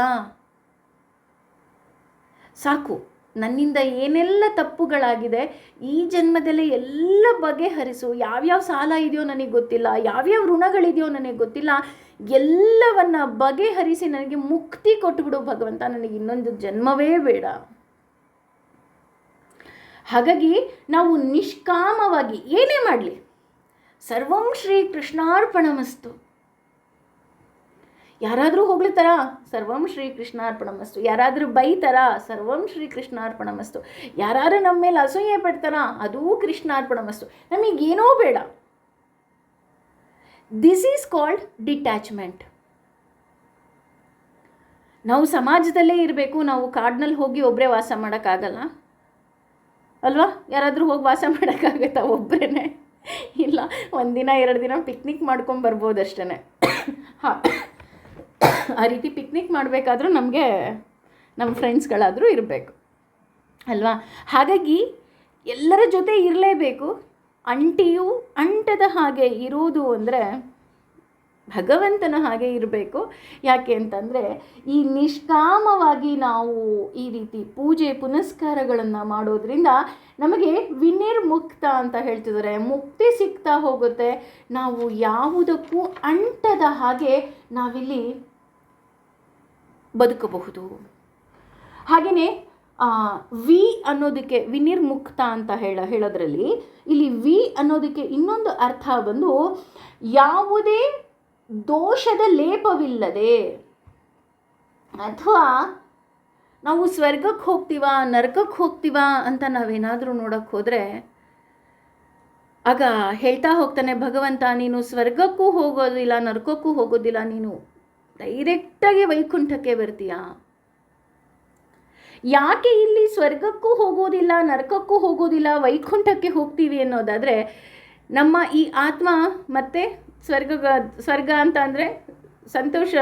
[SPEAKER 1] ಸಾಕು. ನನ್ನಿಂದ ಏನೆಲ್ಲ ತಪ್ಪುಗಳಾಗಿದೆ ಈ ಜನ್ಮದಲ್ಲೇ ಎಲ್ಲ ಬಗೆಹರಿಸು. ಯಾವ್ಯಾವ ಸಾಲ ಇದೆಯೋ ನನಗೆ ಗೊತ್ತಿಲ್ಲ, ಯಾವ್ಯಾವ ಋಣಗಳಿದೆಯೋ ನನಗೆ ಗೊತ್ತಿಲ್ಲ, ಎಲ್ಲವನ್ನ ಬಗೆಹರಿಸಿ ನನಗೆ ಮುಕ್ತಿ ಕೊಟ್ಟುಬಿಡು ಭಗವಂತ, ನನಗೆ ಇನ್ನೊಂದು ಜನ್ಮವೇ ಬೇಡ. ಹಾಗಾಗಿ ನಾವು ನಿಷ್ಕಾಮವಾಗಿ ಏನೇ ಮಾಡಲಿ, ಸರ್ವಂ ಶ್ರೀ ಕೃಷ್ಣಾರ್ಪಣಮಸ್ತು. ಯಾರಾದರೂ ಹೊಗಳ್ತಾರ, ಸರ್ವಂ ಶ್ರೀ ಕೃಷ್ಣಾರ್ಪಣಮಸ್ತು. ಯಾರಾದರೂ ಬೈತಾರ, ಸರ್ವಂ ಶ್ರೀ ಕೃಷ್ಣಾರ್ಪಣಮಸ್ತು. ಯಾರು ನಮ್ಮ ಮೇಲೆ ಅಸೂಯೆ ಪಡ್ತಾರ, ಅದೂ ಕೃಷ್ಣಾರ್ಪಣಮಸ್ತು. ನಮಗೇನೋ ಬೇಡ. This is called detachment. ನಾವು ಸಮಾಜದಲ್ಲೇ ಇರಬೇಕು, ನಾವು ಕಾಡಿನಲ್ಲಿ ಹೋಗಿ ಒಬ್ಬರೇ ವಾಸ ಮಾಡೋಕ್ಕಾಗಲ್ಲ ಅಲ್ವಾ? ಯಾರಾದರೂ ಹೋಗಿ ವಾಸ ಮಾಡೋಕ್ಕಾಗತ್ತಾ ಒಬ್ಬರೇ? ಇಲ್ಲ, 1 ದಿನ 2 ದಿನ ಪಿಕ್ನಿಕ್ ಮಾಡ್ಕೊಂಬರ್ಬೋದು ಅಷ್ಟೇ. ಹಾಂ, ಆ ರೀತಿ ಪಿಕ್ನಿಕ್ ಮಾಡಬೇಕಾದ್ರೂ ನಮಗೆ ನಮ್ಮ ಫ್ರೆಂಡ್ಸ್ಗಳಾದರೂ ಇರಬೇಕು ಅಲ್ವಾ? ಹಾಗಾಗಿ ಎಲ್ಲರ ಜೊತೆ ಇರಲೇಬೇಕು. ಅಂಟಿಯೂ ಅಂಟದ ಹಾಗೆ ಇರುವುದು ಅಂದರೆ ಭಗವಂತನ ಹಾಗೆ ಇರಬೇಕು. ಯಾಕೆ ಅಂತಂದರೆ ಈ ನಿಷ್ಕಾಮವಾಗಿ ನಾವು ಈ ರೀತಿ ಪೂಜೆ ಪುನಸ್ಕಾರಗಳನ್ನು ಮಾಡೋದ್ರಿಂದ ನಮಗೆ ವಿನಿರ್ಮುಕ್ತ ಅಂತ ಹೇಳ್ತಿದ್ದಾರೆ, ಮುಕ್ತಿ ಸಿಗ್ತಾ ಹೋಗುತ್ತೆ. ನಾವು ಯಾವುದಕ್ಕೂ ಅಂಟದ ಹಾಗೆ ನಾವಿಲ್ಲಿ ಬದುಕಬಹುದು. ಹಾಗೆಯೇ ವಿ ಅನ್ನೋದಕ್ಕೆ ವಿನಿರ್ಮುಕ್ತ ಅಂತ ಹೇಳೋದ್ರಲ್ಲಿ ಇಲ್ಲಿ ವಿ ಅನ್ನೋದಕ್ಕೆ ಇನ್ನೊಂದು ಅರ್ಥ ಬಂದು ಯಾವುದೇ ದೋಷದ ಲೇಪವಿಲ್ಲದೆ, ಅಥವಾ ನಾವು ಸ್ವರ್ಗಕ್ಕೆ ಹೋಗ್ತೀವ ನರಕಕ್ಕೆ ಹೋಗ್ತೀವ ಅಂತ ನಾವೇನಾದರೂ ನೋಡೋಕ್ಕೆ ಹೋದರೆ ಆಗ ಹೇಳ್ತಾ ಹೋಗ್ತಾನೆ ಭಗವಂತ, ನೀನು ಸ್ವರ್ಗಕ್ಕೂ ಹೋಗೋದಿಲ್ಲ ನರಕಕ್ಕೂ ಹೋಗೋದಿಲ್ಲ, ನೀನು ಡೈರೆಕ್ಟಾಗಿ ವೈಕುಂಠಕ್ಕೆ ಬರ್ತೀಯ. ಯಾಕೆ ಇಲ್ಲಿ ಸ್ವರ್ಗಕ್ಕೂ ಹೋಗೋದಿಲ್ಲ ನರಕಕ್ಕೂ ಹೋಗೋದಿಲ್ಲ ವೈಕುಂಠಕ್ಕೆ ಹೋಗ್ತೀವಿ ಅನ್ನೋದಾದರೆ, ನಮ್ಮ ಈ ಆತ್ಮ ಮತ್ತು ಸ್ವರ್ಗ ಅಂತ ಅಂದರೆ ಸಂತೋಷ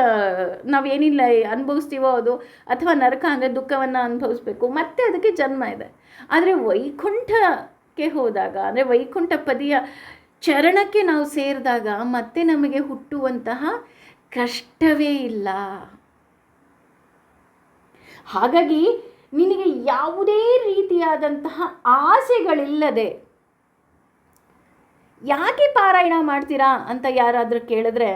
[SPEAKER 1] ನಾವೇನಿಲ್ಲ ಅನುಭವಿಸ್ತೀವೋ ಅದು, ಅಥವಾ ನರಕ ಅಂದರೆ ದುಃಖವನ್ನು ಅನುಭವಿಸ್ಬೇಕು, ಮತ್ತೆ ಅದಕ್ಕೆ ಜನ್ಮ ಇದೆ. ಆದರೆ ವೈಕುಂಠಕ್ಕೆ ಹೋದಾಗ, ಅಂದರೆ ವೈಕುಂಠ ಪದಿಯ ಚರಣಕ್ಕೆ ನಾವು ಸೇರಿದಾಗ ಮತ್ತೆ ನಮಗೆ ಹುಟ್ಟುವಂತಹ ಕಷ್ಟವೇ ಇಲ್ಲ. ಹಾಗಾಗಿ ನಿನಗೆ ಯಾವುದೇ ರೀತಿಯಾದಂತಹ ಆಸೆಗಳಿಲ್ಲದೆ ಯಾಕೆ ಪಾರಾಯಣ ಮಾಡ್ತೀರಾ ಅಂತ ಯಾರಾದರೂ ಕೇಳಿದ್ರೆ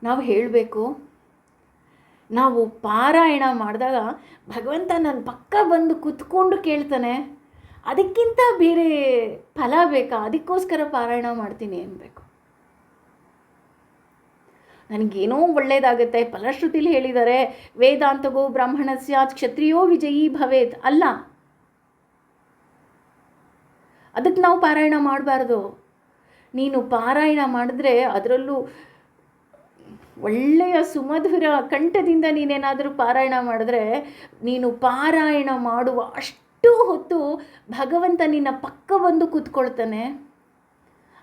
[SPEAKER 1] ನಾವು ಹೇಳಬೇಕು, ನಾವು ಪಾರಾಯಣ ಮಾಡಿದಾಗ ಭಗವಂತ ನನ್ನ ಪಕ್ಕ ಬಂದು ಕೂತ್ಕೊಂಡು ಕೇಳ್ತಾನೆ, ಅದಕ್ಕಿಂತ ಬೇರೆ ಫಲ ಬೇಕಾ? ಅದಕ್ಕೋಸ್ಕರ ಪಾರಾಯಣ ಮಾಡ್ತೀನಿ ಅನ್ಬೇಕು. ನನಗೇನೋ ಒಳ್ಳೆಯದಾಗುತ್ತೆ, ಫಲಶ್ರುತಿಲಿ ಹೇಳಿದ್ದಾರೆ ವೇದಾಂತಗೋ ಬ್ರಾಹ್ಮಣಸ್ಯ ಕ್ಷತ್ರಿಯೋ ವಿಜಯೀ ಭವೇತ್. ಅಲ್ಲ, ಅದಕ್ಕೆ ನಾವು ಪಾರಾಯಣ ಮಾಡಬಾರ್ದು. ನೀನು ಪಾರಾಯಣ ಮಾಡಿದ್ರೆ ಅದರಲ್ಲೂ ಒಳ್ಳೆಯ ಸುಮಧುರ ಕಂಠದಿಂದ ನೀನೇನಾದರೂ ಪಾರಾಯಣ ಮಾಡಿದ್ರೆ, ನೀನು ಪಾರಾಯಣ ಮಾಡುವ ಅಷ್ಟು ಹೊತ್ತು ಭಗವಂತ ನಿನ್ನ ಪಕ್ಕ ಬಂದು ಕೂತ್ಕೊಳ್ತಾನೆ.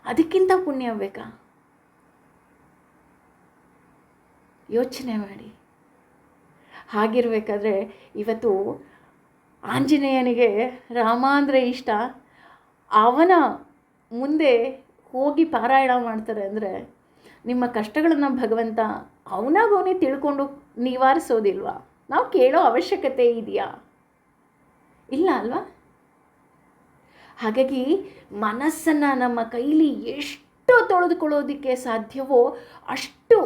[SPEAKER 1] ಅದಕ್ಕಿಂತ ಪುಣ್ಯ ಬೇಕಾ? ಯೋಚನೆ ಮಾಡಿ. ಹಾಗಿರಬೇಕಾದ್ರೆ ಇವತ್ತು ಆಂಜನೇಯನಿಗೆ ರಾಮ ಅಂದರೆ ಇಷ್ಟ, ಅವನ ಮುಂದೆ ಹೋಗಿ ಪಾರಾಯಣ ಮಾಡ್ತಾರೆ ಅಂದರೆ ನಿಮ್ಮ ಕಷ್ಟಗಳನ್ನು ಭಗವಂತ ಅವನಾಗವನೇ ತಿಳ್ಕೊಂಡು ನಿವಾರಿಸೋದಿಲ್ವಾ? ನಾವು ಕೇಳೋ ಅವಶ್ಯಕತೆ ಇದೆಯಾ? ಇಲ್ಲ ಅಲ್ವಾ? ಹಾಗಾಗಿ ಮನಸ್ಸನ್ನು ನಮ್ಮ ಕೈಲಿ ಎಷ್ಟು ತೊಳೆದುಕೊಳ್ಳೋದಕ್ಕೆ ಸಾಧ್ಯವೋ ಅಷ್ಟು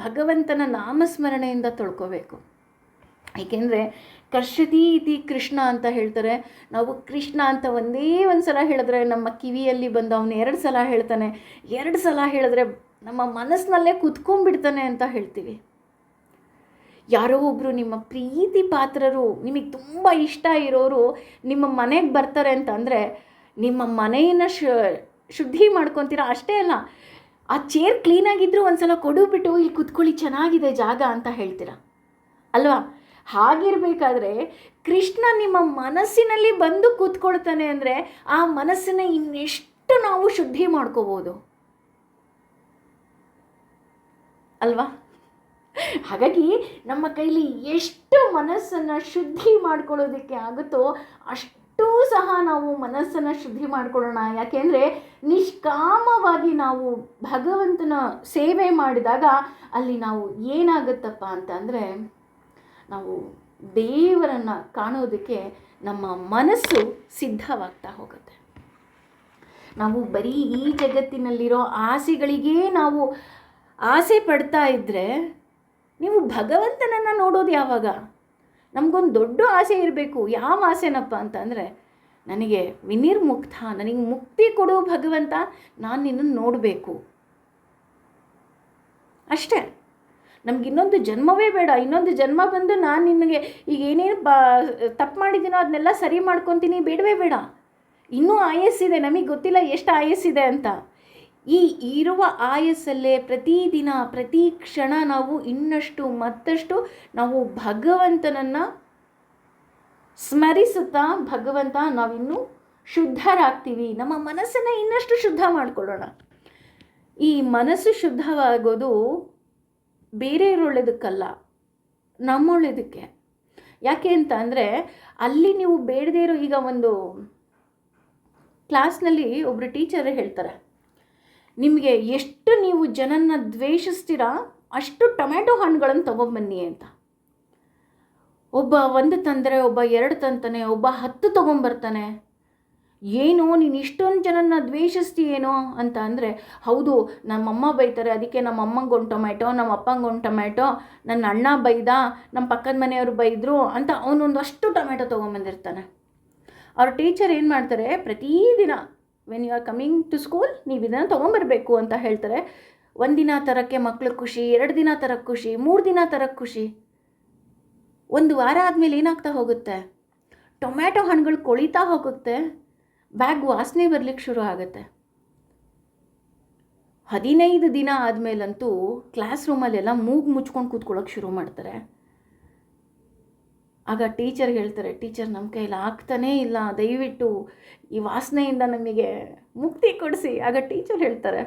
[SPEAKER 1] ಭಗವಂತನ ನಾಮಸ್ಮರಣೆಯಿಂದ ತೊಳ್ಕೋಬೇಕು. ಏಕೆಂದರೆ ಕರ್ಷತಿ ಇತಿ ಕೃಷ್ಣ ಅಂತ ಹೇಳ್ತಾರೆ. ನಾವು ಕೃಷ್ಣ ಅಂತ ಒಂದೇ ಒಂದು ಸಲ ಹೇಳಿದ್ರೆ ನಮ್ಮ ಕಿವಿಯಲ್ಲಿ ಬಂದು ಅವನು 2 ಸಲ ಹೇಳ್ತಾನೆ, 2 ಸಲ ಹೇಳಿದ್ರೆ ನಮ್ಮ ಮನಸ್ಸಿನಲ್ಲೇ ಕುತ್ಕೊಂಡ್ಬಿಡ್ತಾನೆ ಅಂತ ಹೇಳ್ತೀವಿ. ಯಾರೋ ಒಬ್ಬರು ನಿಮ್ಮ ಪ್ರೀತಿ ಪಾತ್ರರು, ನಿಮಗೆ ತುಂಬ ಇಷ್ಟ ಇರೋರು ನಿಮ್ಮ ಮನೆಗೆ ಬರ್ತಾರೆ ಅಂತಂದರೆ ನಿಮ್ಮ ಮನೆಯನ್ನು ಶುದ್ಧಿ ಮಾಡ್ಕೊತೀರ. ಅಷ್ಟೇ ಅಲ್ಲ, ಆ ಚೇರ್ ಕ್ಲೀನಾಗಿದ್ದರೂ ಒಂದು ಸಲ ಕೊಡುಬಿಟ್ಟು ಇಲ್ಲಿ ಕುತ್ಕೊಳ್ಳಿ ಚೆನ್ನಾಗಿದೆ ಜಾಗ ಅಂತ ಹೇಳ್ತೀರ ಅಲ್ವಾ? ಹಾಗಿರಬೇಕಾದ್ರೆ ಕೃಷ್ಣ ನಿಮ್ಮ ಮನಸ್ಸಿನಲ್ಲಿ ಬಂದು ಕೂತ್ಕೊಳ್ತಾನೆ ಅಂದರೆ ಆ ಮನಸ್ಸನ್ನು ಇನ್ನೆಷ್ಟು ನಾವು ಶುದ್ಧಿ ಮಾಡ್ಕೋಬೋದು ಅಲ್ವಾ? ಹಾಗಾಗಿ ನಮ್ಮ ಕೈಲಿ ಎಷ್ಟು ಮನಸ್ಸನ್ನು ಶುದ್ಧಿ ಮಾಡ್ಕೊಳ್ಳೋದಕ್ಕೆ ಆಗುತ್ತೋ ಅಷ್ಟೂ ಸಹ ನಾವು ಮನಸ್ಸನ್ನು ಶುದ್ಧಿ ಮಾಡ್ಕೊಳ್ಳೋಣ. ಯಾಕೆಂದರೆ ನಿಷ್ಕಾಮವಾಗಿ ನಾವು ಭಗವಂತನ ಸೇವೆ ಮಾಡಿದಾಗ ಅಲ್ಲಿ ನಾವು ಏನಾಗುತ್ತಪ್ಪ ಅಂತಂದರೆ ನಾವು ದೇವರನ್ನು ಕಾಣೋದಕ್ಕೆ ನಮ್ಮ ಮನಸ್ಸು ಸಿದ್ಧವಾಗ್ತಾ ಹೋಗುತ್ತೆ. ನಾವು ಬರೀ ಈ ಜಗತ್ತಿನಲ್ಲಿರೋ ಆಸೆಗಳಿಗೇ ನಾವು ಆಸೆ ಪಡ್ತಾ ಇದ್ದರೆ ನೀವು ಭಗವಂತನನ್ನು ನೋಡೋದು ಯಾವಾಗ? ನಮಗೊಂದು ದೊಡ್ಡ ಆಸೆ ಇರಬೇಕು. ಯಾವ ಆಸೆನಪ್ಪ ಅಂತಂದರೆ ನನಗೆ ವಿನಿರ್ಮುಕ್ತ, ನನಗೆ ಮುಕ್ತಿ ಕೊಡು ಭಗವಂತ, ನಾನು ನಿನ್ನನ್ನು ನೋಡಬೇಕು ಅಷ್ಟೇ. ನಮ್ಗೆ ಇನ್ನೊಂದು ಜನ್ಮವೇ ಬೇಡ. ಇನ್ನೊಂದು ಜನ್ಮ ಬಂದು ನಾನು ನಿನಗೆ ಈಗ ಏನೇನು ತಪ್ಪು ಮಾಡಿದ್ದೀನೋ ಅದನ್ನೆಲ್ಲ ಸರಿ ಮಾಡ್ಕೊತೀನಿ, ಬೇಡವೇ ಬೇಡ. ಇನ್ನೂ ಆಯಸ್ಸಿದೆ, ನಮಗೆ ಗೊತ್ತಿಲ್ಲ ಎಷ್ಟು ಆಯಸ್ಸಿದೆ ಅಂತ. ಈ ಇರುವ ಆಯಸ್ಸಲ್ಲೇ ಪ್ರತಿದಿನ ಪ್ರತಿ ಕ್ಷಣ ನಾವು ಇನ್ನಷ್ಟು ಮತ್ತಷ್ಟು ನಾವು ಭಗವಂತನನ್ನು ಸ್ಮರಿಸುತ್ತಾ ಭಗವಂತ ನಾವಿನ್ನೂ ಶುದ್ಧರಾಗ್ತೀವಿ. ನಮ್ಮ ಮನಸ್ಸನ್ನು ಇನ್ನಷ್ಟು ಶುದ್ಧ ಮಾಡಿಕೊಳ್ಳೋಣ. ಈ ಮನಸ್ಸು ಶುದ್ಧವಾಗೋದು ಬೇರೆಯವ್ರೊಳ್ಳೆದಕ್ಕಲ್ಲ, ನಮ್ಮೊಳ್ಳೆದಕ್ಕೆ. ಯಾಕೆ ಅಂತ ಅಂದರೆ ಅಲ್ಲಿ ನೀವು ಬೇಡದೇ ಇರೋ, ಈಗ ಒಂದು ಕ್ಲಾಸ್ನಲ್ಲಿ ಒಬ್ಬರು ಟೀಚರೇ ಹೇಳ್ತಾರೆ, ನಿಮಗೆ ಎಷ್ಟು ನೀವು ಜನನ್ನ ದ್ವೇಷಿಸ್ತೀರಾ ಅಷ್ಟು ಟೊಮ್ಯಾಟೊ ಹಣ್ಣುಗಳನ್ನು ತೊಗೊಂಬನ್ನಿ ಅಂತ. ಒಬ್ಬ 1 ತಂದರೆ, ಒಬ್ಬ 2 ತಂತಾನೆ, ಒಬ್ಬ 10 ತೊಗೊಂಬರ್ತಾನೆ. ಏನು ನೀನು ಇಷ್ಟೊಂದು ಜನನ್ನ ದ್ವೇಷಿಸ್ತೀಯೇನೋ ಅಂತ ಅಂದರೆ, ಹೌದು ನಮ್ಮಮ್ಮ ಬೈತಾರೆ ಅದಕ್ಕೆ ನಮ್ಮ ಅಮ್ಮಂಗೆ ಒಂದು ಟೊಮ್ಯಾಟೊ, ನಮ್ಮ ಅಪ್ಪಂಗೆ ಒಂದು ಟೊಮ್ಯಾಟೊ, ನನ್ನ ಅಣ್ಣ ಬೈದ, ನಮ್ಮ ಪಕ್ಕದ ಮನೆಯವರು ಬೈದರು ಅಂತ ಅವನೊಂದಷ್ಟು ಟೊಮ್ಯಾಟೊ ತೊಗೊಂಬಂದಿರ್ತಾನೆ. ಅವ್ರ ಟೀಚರ್ ಏನು ಮಾಡ್ತಾರೆ, ಪ್ರತಿದಿನ when you are coming to school ನೀವು ಇದನ್ನು ತೊಗೊಂಬರ್ಬೇಕು ಅಂತ ಹೇಳ್ತಾರೆ. 1 ದಿನ ತರಕ್ಕೆ ಮಕ್ಳಿಗೆ ಖುಷಿ, 2 ದಿನ ತರಕ್ಕೆ ಖುಷಿ, 3 ದಿನ ತರಕ್ಕೆ ಖುಷಿ. 1 ವಾರ ಆದಮೇಲೆ ಏನಾಗ್ತಾ ಹೋಗುತ್ತೆ, ಟೊಮ್ಯಾಟೊ ಹಣ್ಣುಗಳು ಕೊಳಿತಾ ಹೋಗುತ್ತೆ, ಬ್ಯಾಗ್ ವಾಸನೆ ಬರಲಿಕ್ಕೆ ಶುರು ಆಗುತ್ತೆ. 15 ದಿನ ಆದಮೇಲಂತೂ ಕ್ಲಾಸ್ ರೂಮಲ್ಲೆಲ್ಲ ಮೂಗು ಮುಚ್ಕೊಂಡು ಕೂತ್ಕೊಳ್ಳೋಕೆ ಶುರು ಮಾಡ್ತಾರೆ. ಆಗ ಟೀಚರ್ ಹೇಳ್ತಾರೆ, ಟೀಚರ್ ನಮ್ಮ ಕೈಯಲ್ಲಿ ಆಗ್ತಾನೇ ಇಲ್ಲ, ದಯವಿಟ್ಟು ಈ ವಾಸನೆಯಿಂದ ನಮಗೆ ಮುಕ್ತಿ ಕೊಡಿಸಿ. ಆಗ ಟೀಚರ್ ಹೇಳ್ತಾರೆ,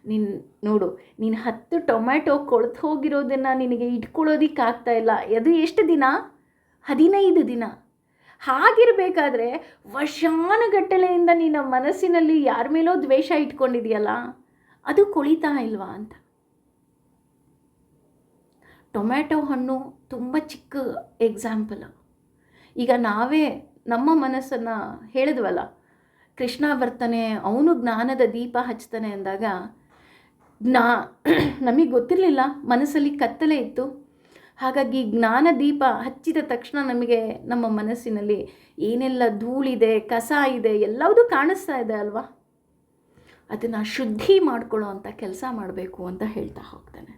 [SPEAKER 1] ನೀನು ನೋಡು, ನೀನು 10 ಟೊಮ್ಯಾಟೊ ಕೊಳ್ತು ಹೋಗಿರೋದನ್ನು ನಿನಗೆ ಇಟ್ಕೊಳ್ಳೋದಿಕ್ಕೆ ಆಗ್ತಾ ಇಲ್ಲ. ಅದು ಎಷ್ಟು ದಿನ? 15 ದಿನ. ಹಾಗಿರಬೇಕಾದ್ರೆ ವರ್ಷಾನುಗಟ್ಟಲೆಯಿಂದ ನಿನ್ನ ಮನಸ್ಸಿನಲ್ಲಿ ಯಾರ ಮೇಲೋ ದ್ವೇಷ ಇಟ್ಕೊಂಡಿದೆಯಲ್ಲ, ಅದು ಕೊಳಿತಾ ಇಲ್ವಾ ಅಂತ. ಟೊಮ್ಯಾಟೊ ಹಣ್ಣು ತುಂಬ ಚಿಕ್ಕ ಎಕ್ಸಾಂಪಲ್. ಈಗ ನಾವೇ ನಮ್ಮ ಮನಸ್ಸನ್ನು ಹೇಳಿದ್ವಲ್ಲ, ಕೃಷ್ಣ ಬರ್ತಾನೆ, ಅವನು ಜ್ಞಾನದ ದೀಪ ಹಚ್ತಾನೆ ಅಂದಾಗ ನಮಗೆ ಗೊತ್ತಿರಲಿಲ್ಲ, ಮನಸ್ಸಲ್ಲಿ ಕತ್ತಲೆ ಇತ್ತು. ಹಾಗಾಗಿ ಜ್ಞಾನ ದೀಪ ಹಚ್ಚಿದ ತಕ್ಷಣ ನಮಗೆ ನಮ್ಮ ಮನಸ್ಸಿನಲ್ಲಿ ಏನೆಲ್ಲ ಧೂಳಿದೆ, ಕಸ ಇದೆ, ಎಲ್ಲವೂ ಕಾಣಿಸ್ತಾ ಇದೆ ಅಲ್ವಾ? ಅದನ್ನು ಶುದ್ಧಿ ಮಾಡ್ಕೊಳ್ಳೋ ಅಂಥ ಕೆಲಸ ಮಾಡಬೇಕು ಅಂತ ಹೇಳ್ತಾ ಹೋಗ್ತಾನೆ.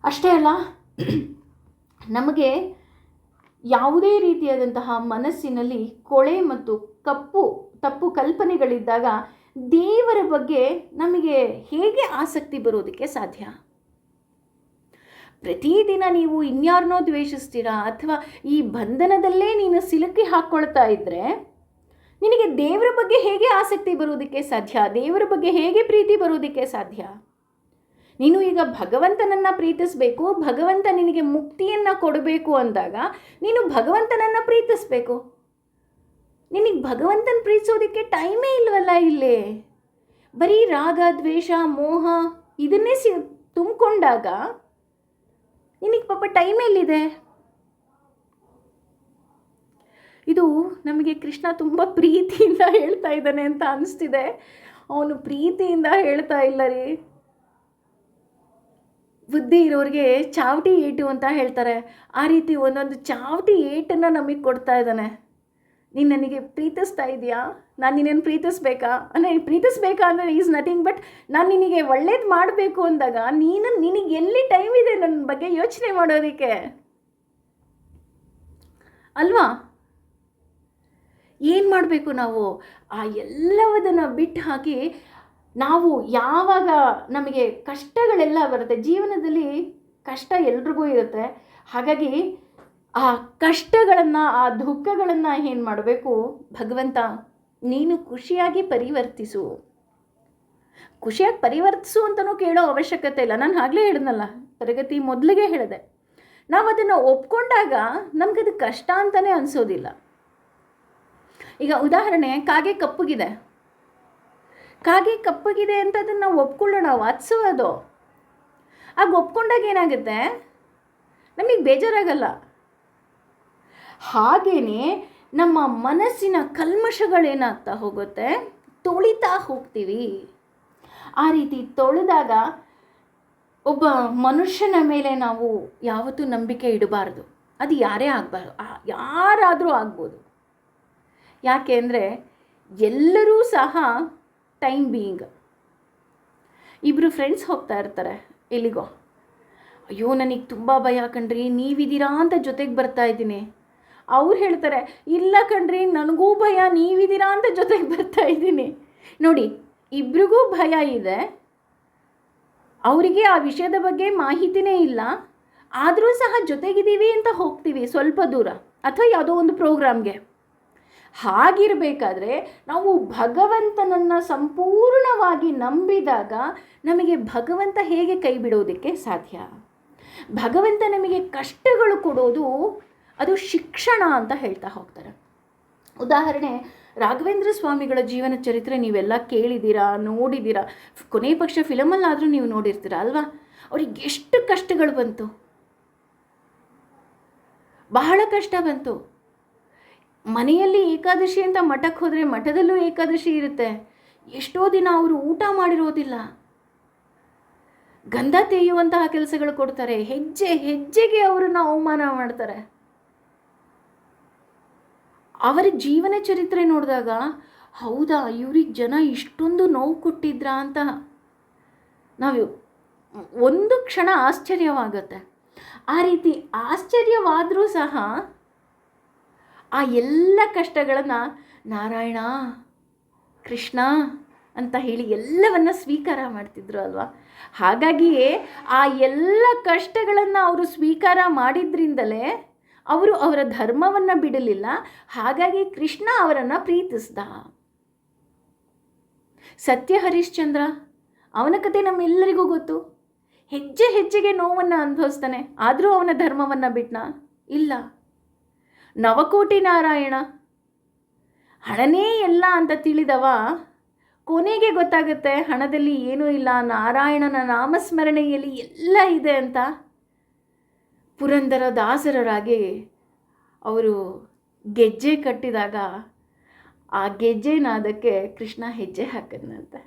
[SPEAKER 1] ಅಷ್ಟೇ ಅಲ್ಲ, ನಮಗೆ ಯಾವುದೇ ರೀತಿಯಾದಂತಹ ಮನಸ್ಸಿನಲ್ಲಿ ಕೊಳೆ ಮತ್ತು ತಪ್ಪು ಕಲ್ಪನೆಗಳಿದ್ದಾಗ ದೇವರ ಬಗ್ಗೆ ನಮಗೆ ಹೇಗೆ ಆಸಕ್ತಿ ಬರೋದಕ್ಕೆ ಸಾಧ್ಯ? ಪ್ರತಿದಿನ ನೀವು ಇನ್ಯಾರನ್ನೋ ದ್ವೇಷಿಸ್ತೀರಾ ಅಥವಾ ಈ ಬಂಧನದಲ್ಲೇ ನೀನು ಸಿಲುಕಿ ಹಾಕ್ಕೊಳ್ತಾ ಇದ್ದರೆ ನಿನಗೆ ದೇವರ ಬಗ್ಗೆ ಹೇಗೆ ಆಸಕ್ತಿ ಬರೋದಕ್ಕೆ ಸಾಧ್ಯ? ದೇವರ ಬಗ್ಗೆ ಹೇಗೆ ಪ್ರೀತಿ ಬರೋದಕ್ಕೆ ಸಾಧ್ಯ? ನೀನು ಈಗ ಭಗವಂತನನ್ನು ಪ್ರೀತಿಸಬೇಕು, ಭಗವಂತ ನಿನಗೆ ಮುಕ್ತಿಯನ್ನು ಕೊಡಬೇಕು ಅಂದಾಗ ನೀನು ಭಗವಂತನನ್ನು ಪ್ರೀತಿಸಬೇಕು. ನಿನಗೆ ಭಗವಂತನ ಪ್ರೀತಿಸೋದಕ್ಕೆ ಟೈಮೇ ಇಲ್ವಲ್ಲ ಇಲ್ಲಿ. ಬರೀ ರಾಗ, ದ್ವೇಷ, ಮೋಹ ಇದನ್ನೇ ತುಂಬಿಕೊಂಡಾಗ ನಿನಗೆ ಪಾಪ ಟೈಮ್ ಎಲ್ಲಿದೆ? ಇದು ನಮಗೆ ಕೃಷ್ಣ ತುಂಬ ಪ್ರೀತಿಯಿಂದ ಹೇಳ್ತಾ ಇದ್ದಾನೆ ಅಂತ ಅನಿಸ್ತಿದೆ. ಅವನು ಪ್ರೀತಿಯಿಂದ ಹೇಳ್ತಾ ಇಲ್ಲ ರೀ. ಬುದ್ಧಿ ಇರೋರಿಗೆ ಚಾವಟಿ ಏಟು ಅಂತ ಹೇಳ್ತಾರೆ. ಆ ರೀತಿ ಒಂದೊಂದು ಚಾವಟಿ ಏಟನ್ನು ನಮಗೆ ಕೊಡ್ತಾ ಇದ್ದಾನೆ. ನೀನು ನನಗೆ ಪ್ರೀತಿಸ್ತಾ ಇದೆಯಾ? ನಾನು ನಿನ್ನನ್ನು ಪ್ರೀತಿಸ್ಬೇಕಾ? ಅಂದರೆ ಪ್ರೀತಿಸ್ಬೇಕಾ ಅಂದರೆ ಈಸ್ ನಥಿಂಗ್ ಬಟ್ ನಾನು ನಿನಗೆ ಒಳ್ಳೇದು ಮಾಡಬೇಕು ಅಂದಾಗ ನಿನಗೆ ಎಲ್ಲಿ ಟೈಮ್ ಇದೆ ನನ್ನ ಬಗ್ಗೆ ಯೋಚನೆ ಮಾಡೋದಕ್ಕೆ ಅಲ್ವಾ? ಏನು ಮಾಡಬೇಕು ನಾವು? ಆ ಎಲ್ಲವದನ್ನು ಬಿಟ್ಟು ಹಾಕಿ ನಾವು ಯಾವಾಗ ನಮಗೆ ಕಷ್ಟಗಳೆಲ್ಲ ಬರುತ್ತೆ, ಜೀವನದಲ್ಲಿ ಕಷ್ಟ ಎಲ್ರಿಗೂ ಇರುತ್ತೆ. ಹಾಗಾಗಿ ಆ ಕಷ್ಟಗಳನ್ನು, ಆ ದುಃಖಗಳನ್ನು ಏನು ಮಾಡಬೇಕು? ಭಗವಂತ ನೀನು ಖುಷಿಯಾಗಿ ಪರಿವರ್ತಿಸು. ಖುಷಿಯಾಗಿ ಪರಿವರ್ತಿಸು ಅಂತಲೂ ಕೇಳೋ ಅವಶ್ಯಕತೆ ಇಲ್ಲ. ನಾನು ಆಗಲೇ ಹೇಳಿದ್ನಲ್ಲ, ತರಗತಿ ಮೊದಲಿಗೆ ಹೇಳಿದೆ, ನಾವು ಅದನ್ನು ಒಪ್ಕೊಂಡಾಗ ನಮಗದು ಕಷ್ಟ ಅಂತಲೇ ಅನಿಸೋದಿಲ್ಲ. ಈಗ ಉದಾಹರಣೆ, ಕಾಗೆ ಕಪ್ಪಗಿದೆ. ಕಾಗೆ ಕಪ್ಪಗಿದೆ ಅಂತ ಅದನ್ನು ನಾವು ಒಪ್ಕೊಳ್ಳೋಣ, ವಾದಿಸೋದು. ಆಗ ಒಪ್ಕೊಂಡಾಗ ಏನಾಗುತ್ತೆ? ನಮಗೆ ಬೇಜಾರಾಗಲ್ಲ. ಹಾಗೆಯೇ ನಮ್ಮ ಮನಸ್ಸಿನ ಕಲ್ಮಶಗಳೇನಾಗ್ತಾ ಹೋಗುತ್ತೆ? ತೊಳಿತಾ ಹೋಗ್ತೀವಿ. ಆ ರೀತಿ ತೊಳೆದಾಗ ಒಬ್ಬ ಮನುಷ್ಯನ ಮೇಲೆ ನಾವು ಯಾವತ್ತೂ ನಂಬಿಕೆ ಇಡಬಾರ್ದು. ಅದು ಯಾರೇ ಆಗಬಾರ್ದು, ಯಾರಾದರೂ ಆಗ್ಬೋದು. ಯಾಕೆ ಅಂದರೆ ಎಲ್ಲರೂ ಸಹ ಟೈಮ್ ಬೀಯಿಂಗ್. ಇಬ್ಬರು ಫ್ರೆಂಡ್ಸ್ ಹೋಗ್ತಾ ಇರ್ತಾರೆ ಎಲ್ಲಿಗೋ. ಅಯ್ಯೋ ನನಗೆ ತುಂಬ ಭಯ ಕಣ್ರಿ, ನೀವಿದ್ದೀರಾ ಅಂತ ಜೊತೆಗೆ ಬರ್ತಾ ಇದ್ದೀನಿ. ಅವ್ರು ಹೇಳ್ತಾರೆ, ಇಲ್ಲ ಕಣ್ರಿ ನನಗೂ ಭಯ, ನೀವಿದ್ದೀರಾ ಅಂತ ಜೊತೆಗೆ ಬರ್ತಾ ಇದ್ದೀನಿ. ನೋಡಿ, ಇಬ್ರಿಗೂ ಭಯ ಇದೆ, ಅವರಿಗೆ ಆ ವಿಷಯದ ಬಗ್ಗೆ ಮಾಹಿತಿನೇ ಇಲ್ಲ, ಆದರೂ ಸಹ ಜೊತೆಗಿದ್ದೀವಿ ಅಂತ ಹೋಗ್ತೀವಿ ಸ್ವಲ್ಪ ದೂರ ಅಥವಾ ಯಾವುದೋ ಒಂದು ಪ್ರೋಗ್ರಾಮ್ಗೆ. ಹಾಗಿರಬೇಕಾದ್ರೆ ನಾವು ಭಗವಂತನನ್ನು ಸಂಪೂರ್ಣವಾಗಿ ನಂಬಿದಾಗ ನಮಗೆ ಭಗವಂತ ಹೇಗೆ ಕೈ ಬಿಡೋದಕ್ಕೆ ಸಾಧ್ಯ? ಭಗವಂತ ನಮಗೆ ಕಷ್ಟಗಳು ಕೊಡೋದು ಅದು ಶಿಕ್ಷಣ ಅಂತ ಹೇಳ್ತಾ ಹೋಗ್ತಾರೆ. ಉದಾಹರಣೆ, ರಾಘವೇಂದ್ರ ಸ್ವಾಮಿಗಳ ಜೀವನ ಚರಿತ್ರೆ ನೀವೆಲ್ಲ ಕೇಳಿದ್ದೀರಾ, ನೋಡಿದ್ದೀರಾ, ಕೊನೆ ಪಕ್ಷ ಫಿಲಮಲ್ಲಾದರೂ ನೀವು ನೋಡಿರ್ತೀರ ಅಲ್ವಾ? ಅವ್ರಿಗೆ ಎಷ್ಟು ಕಷ್ಟಗಳು ಬಂತು, ಬಹಳ ಕಷ್ಟ ಬಂತು. ಮನೆಯಲ್ಲಿ ಏಕಾದಶಿ ಅಂತ ಮಠಕ್ಕೆ ಹೋದರೆ ಮಠದಲ್ಲೂ ಏಕಾದಶಿ ಇರುತ್ತೆ. ಎಷ್ಟೋ ದಿನ ಅವರು ಊಟ ಮಾಡಿರೋದಿಲ್ಲ. ಗಂಧ ತೇಯುವಂತಹ ಕೆಲಸಗಳು ಕೊಡ್ತಾರೆ. ಹೆಜ್ಜೆ ಹೆಜ್ಜೆಗೆ ಅವರನ್ನು ಅವಮಾನ ಮಾಡ್ತಾರೆ. ಅವರ ಜೀವನ ಚರಿತ್ರೆ ನೋಡಿದಾಗ ಹೌದಾ, ಇವ್ರಿಗೆ ಜನ ಇಷ್ಟೊಂದು ನೋವು ಕೊಟ್ಟಿದ್ರಾ ಅಂತ ನಾವು ಒಂದು ಕ್ಷಣ ಆಶ್ಚರ್ಯವಾಗುತ್ತೆ. ಆ ರೀತಿ ಆಶ್ಚರ್ಯವಾದರೂ ಸಹ ಆ ಎಲ್ಲ ಕಷ್ಟಗಳನ್ನು ನಾರಾಯಣ, ಕೃಷ್ಣ ಅಂತ ಹೇಳಿ ಎಲ್ಲವನ್ನು ಸ್ವೀಕಾರ ಮಾಡ್ತಿದ್ರು ಅಲ್ವಾ? ಹಾಗಾಗಿಯೇ ಆ ಎಲ್ಲ ಕಷ್ಟಗಳನ್ನು ಅವರು ಸ್ವೀಕಾರ ಮಾಡಿದ್ರಿಂದಲೇ ಅವರು ಅವರ ಧರ್ಮವನ್ನು ಬಿಡಲಿಲ್ಲ. ಹಾಗಾಗಿ ಕೃಷ್ಣ ಅವರನ್ನು ಪ್ರೀತಿಸ್ದ. ಸತ್ಯ ಹರಿಶ್ಚಂದ್ರ, ಅವನ ಕತೆ ನಮ್ಮೆಲ್ಲರಿಗೂ ಗೊತ್ತು. ಹೆಜ್ಜೆ ಹೆಜ್ಜೆಗೆ ನೋವನ್ನು ಅನುಭವಿಸ್ತಾನೆ, ಆದರೂ ಅವನ ಧರ್ಮವನ್ನು ಬಿಟ್ನ? ಇಲ್ಲ. ನವಕೋಟಿ ನಾರಾಯಣ, ಹಣನೇ ಎಲ್ಲ ಅಂತ ತಿಳಿದವ ಕೊನೆಗೆ ಗೊತ್ತಾಗುತ್ತೆ ಹಣದಲ್ಲಿ ಏನೂ ಇಲ್ಲ, ನಾರಾಯಣನ ನಾಮಸ್ಮರಣೆಯಲ್ಲಿ ಎಲ್ಲ ಇದೆ ಅಂತ. ಪುರಂದರ ದಾಸರರಾಗಿ ಅವರು ಗೆಜ್ಜೆ ಕಟ್ಟಿದಾಗ ಆ ಗೆಜ್ಜೆ ನಾದಕ್ಕೆ ಕೃಷ್ಣ ಹೆಜ್ಜೆ ಹಾಕಿದ್ನಂತೆ.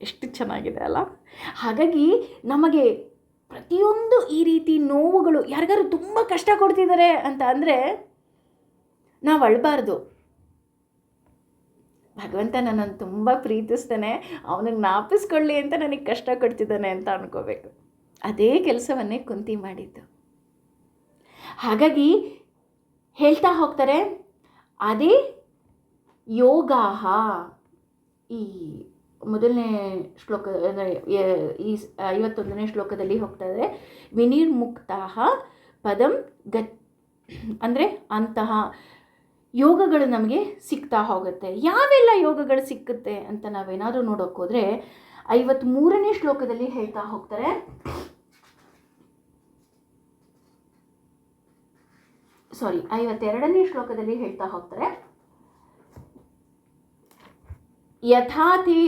[SPEAKER 1] ಎಷ್ಟು ಚೆನ್ನಾಗಿದೆ ಅಲ್ಲ? ಹಾಗಾಗಿ ನಮಗೆ ಪ್ರತಿಯೊಂದು ಈ ರೀತಿ ನೋವುಗಳು, ಯಾರಿಗಾರು ತುಂಬ ಕಷ್ಟ ಕೊಡ್ತಿದ್ದಾರೆ ಅಂತ ಅಂದರೆ ನಾವು ಅಳಬಾರ್ದು. ಭಗವಂತ ನನ್ನನ್ನು ತುಂಬ ಪ್ರೀತಿಸ್ತಾನೆ, ಅವನಿಗೆ ಜ್ಞಾಪಿಸ್ಕೊಳ್ಳಿ ಅಂತ ನನಗೆ ಕಷ್ಟ ಕೊಡ್ತಿದ್ದಾನೆ ಅಂತ ಅನ್ಕೋಬೇಕು. ಅದೇ ಕೆಲಸವನ್ನೇ ಕುಂತಿ ಮಾಡಿದ್ದು. ಹಾಗಾಗಿ ಹೇಳ್ತಾ ಹೋಗ್ತಾರೆ, ಅದೇ ಯೋಗಾಹ, ಈ ಮೊದಲನೇ ಶ್ಲೋಕ ಈ 51ನೇ ಶ್ಲೋಕದಲ್ಲಿ ಹೋಗ್ತಾ ಇದ್ದಾರೆ, ವಿನಿರ್ಮುಕ್ತಾಹ ಪದಂ ಗತ್, ಅಂದರೆ ಅಂತಹ ಯೋಗಗಳು ನಮಗೆ ಸಿಗ್ತಾ ಹೋಗುತ್ತೆ. ಯಾವೆಲ್ಲ ಯೋಗಗಳು ಸಿಕ್ಕುತ್ತೆ ಅಂತ ನಾವೇನಾದರೂ ನೋಡೋಕೆ ಹೋದರೆ 53ನೇ ಶ್ಲೋಕದಲ್ಲಿ ಹೇಳ್ತಾ ಹೋಗ್ತಾರೆ, ಸಾರಿ 52ನೇ ಶ್ಲೋಕದಲ್ಲಿ ಹೇಳ್ತಾ ಹೋಗ್ತಾರೆ, ಯಥಾ ತೇ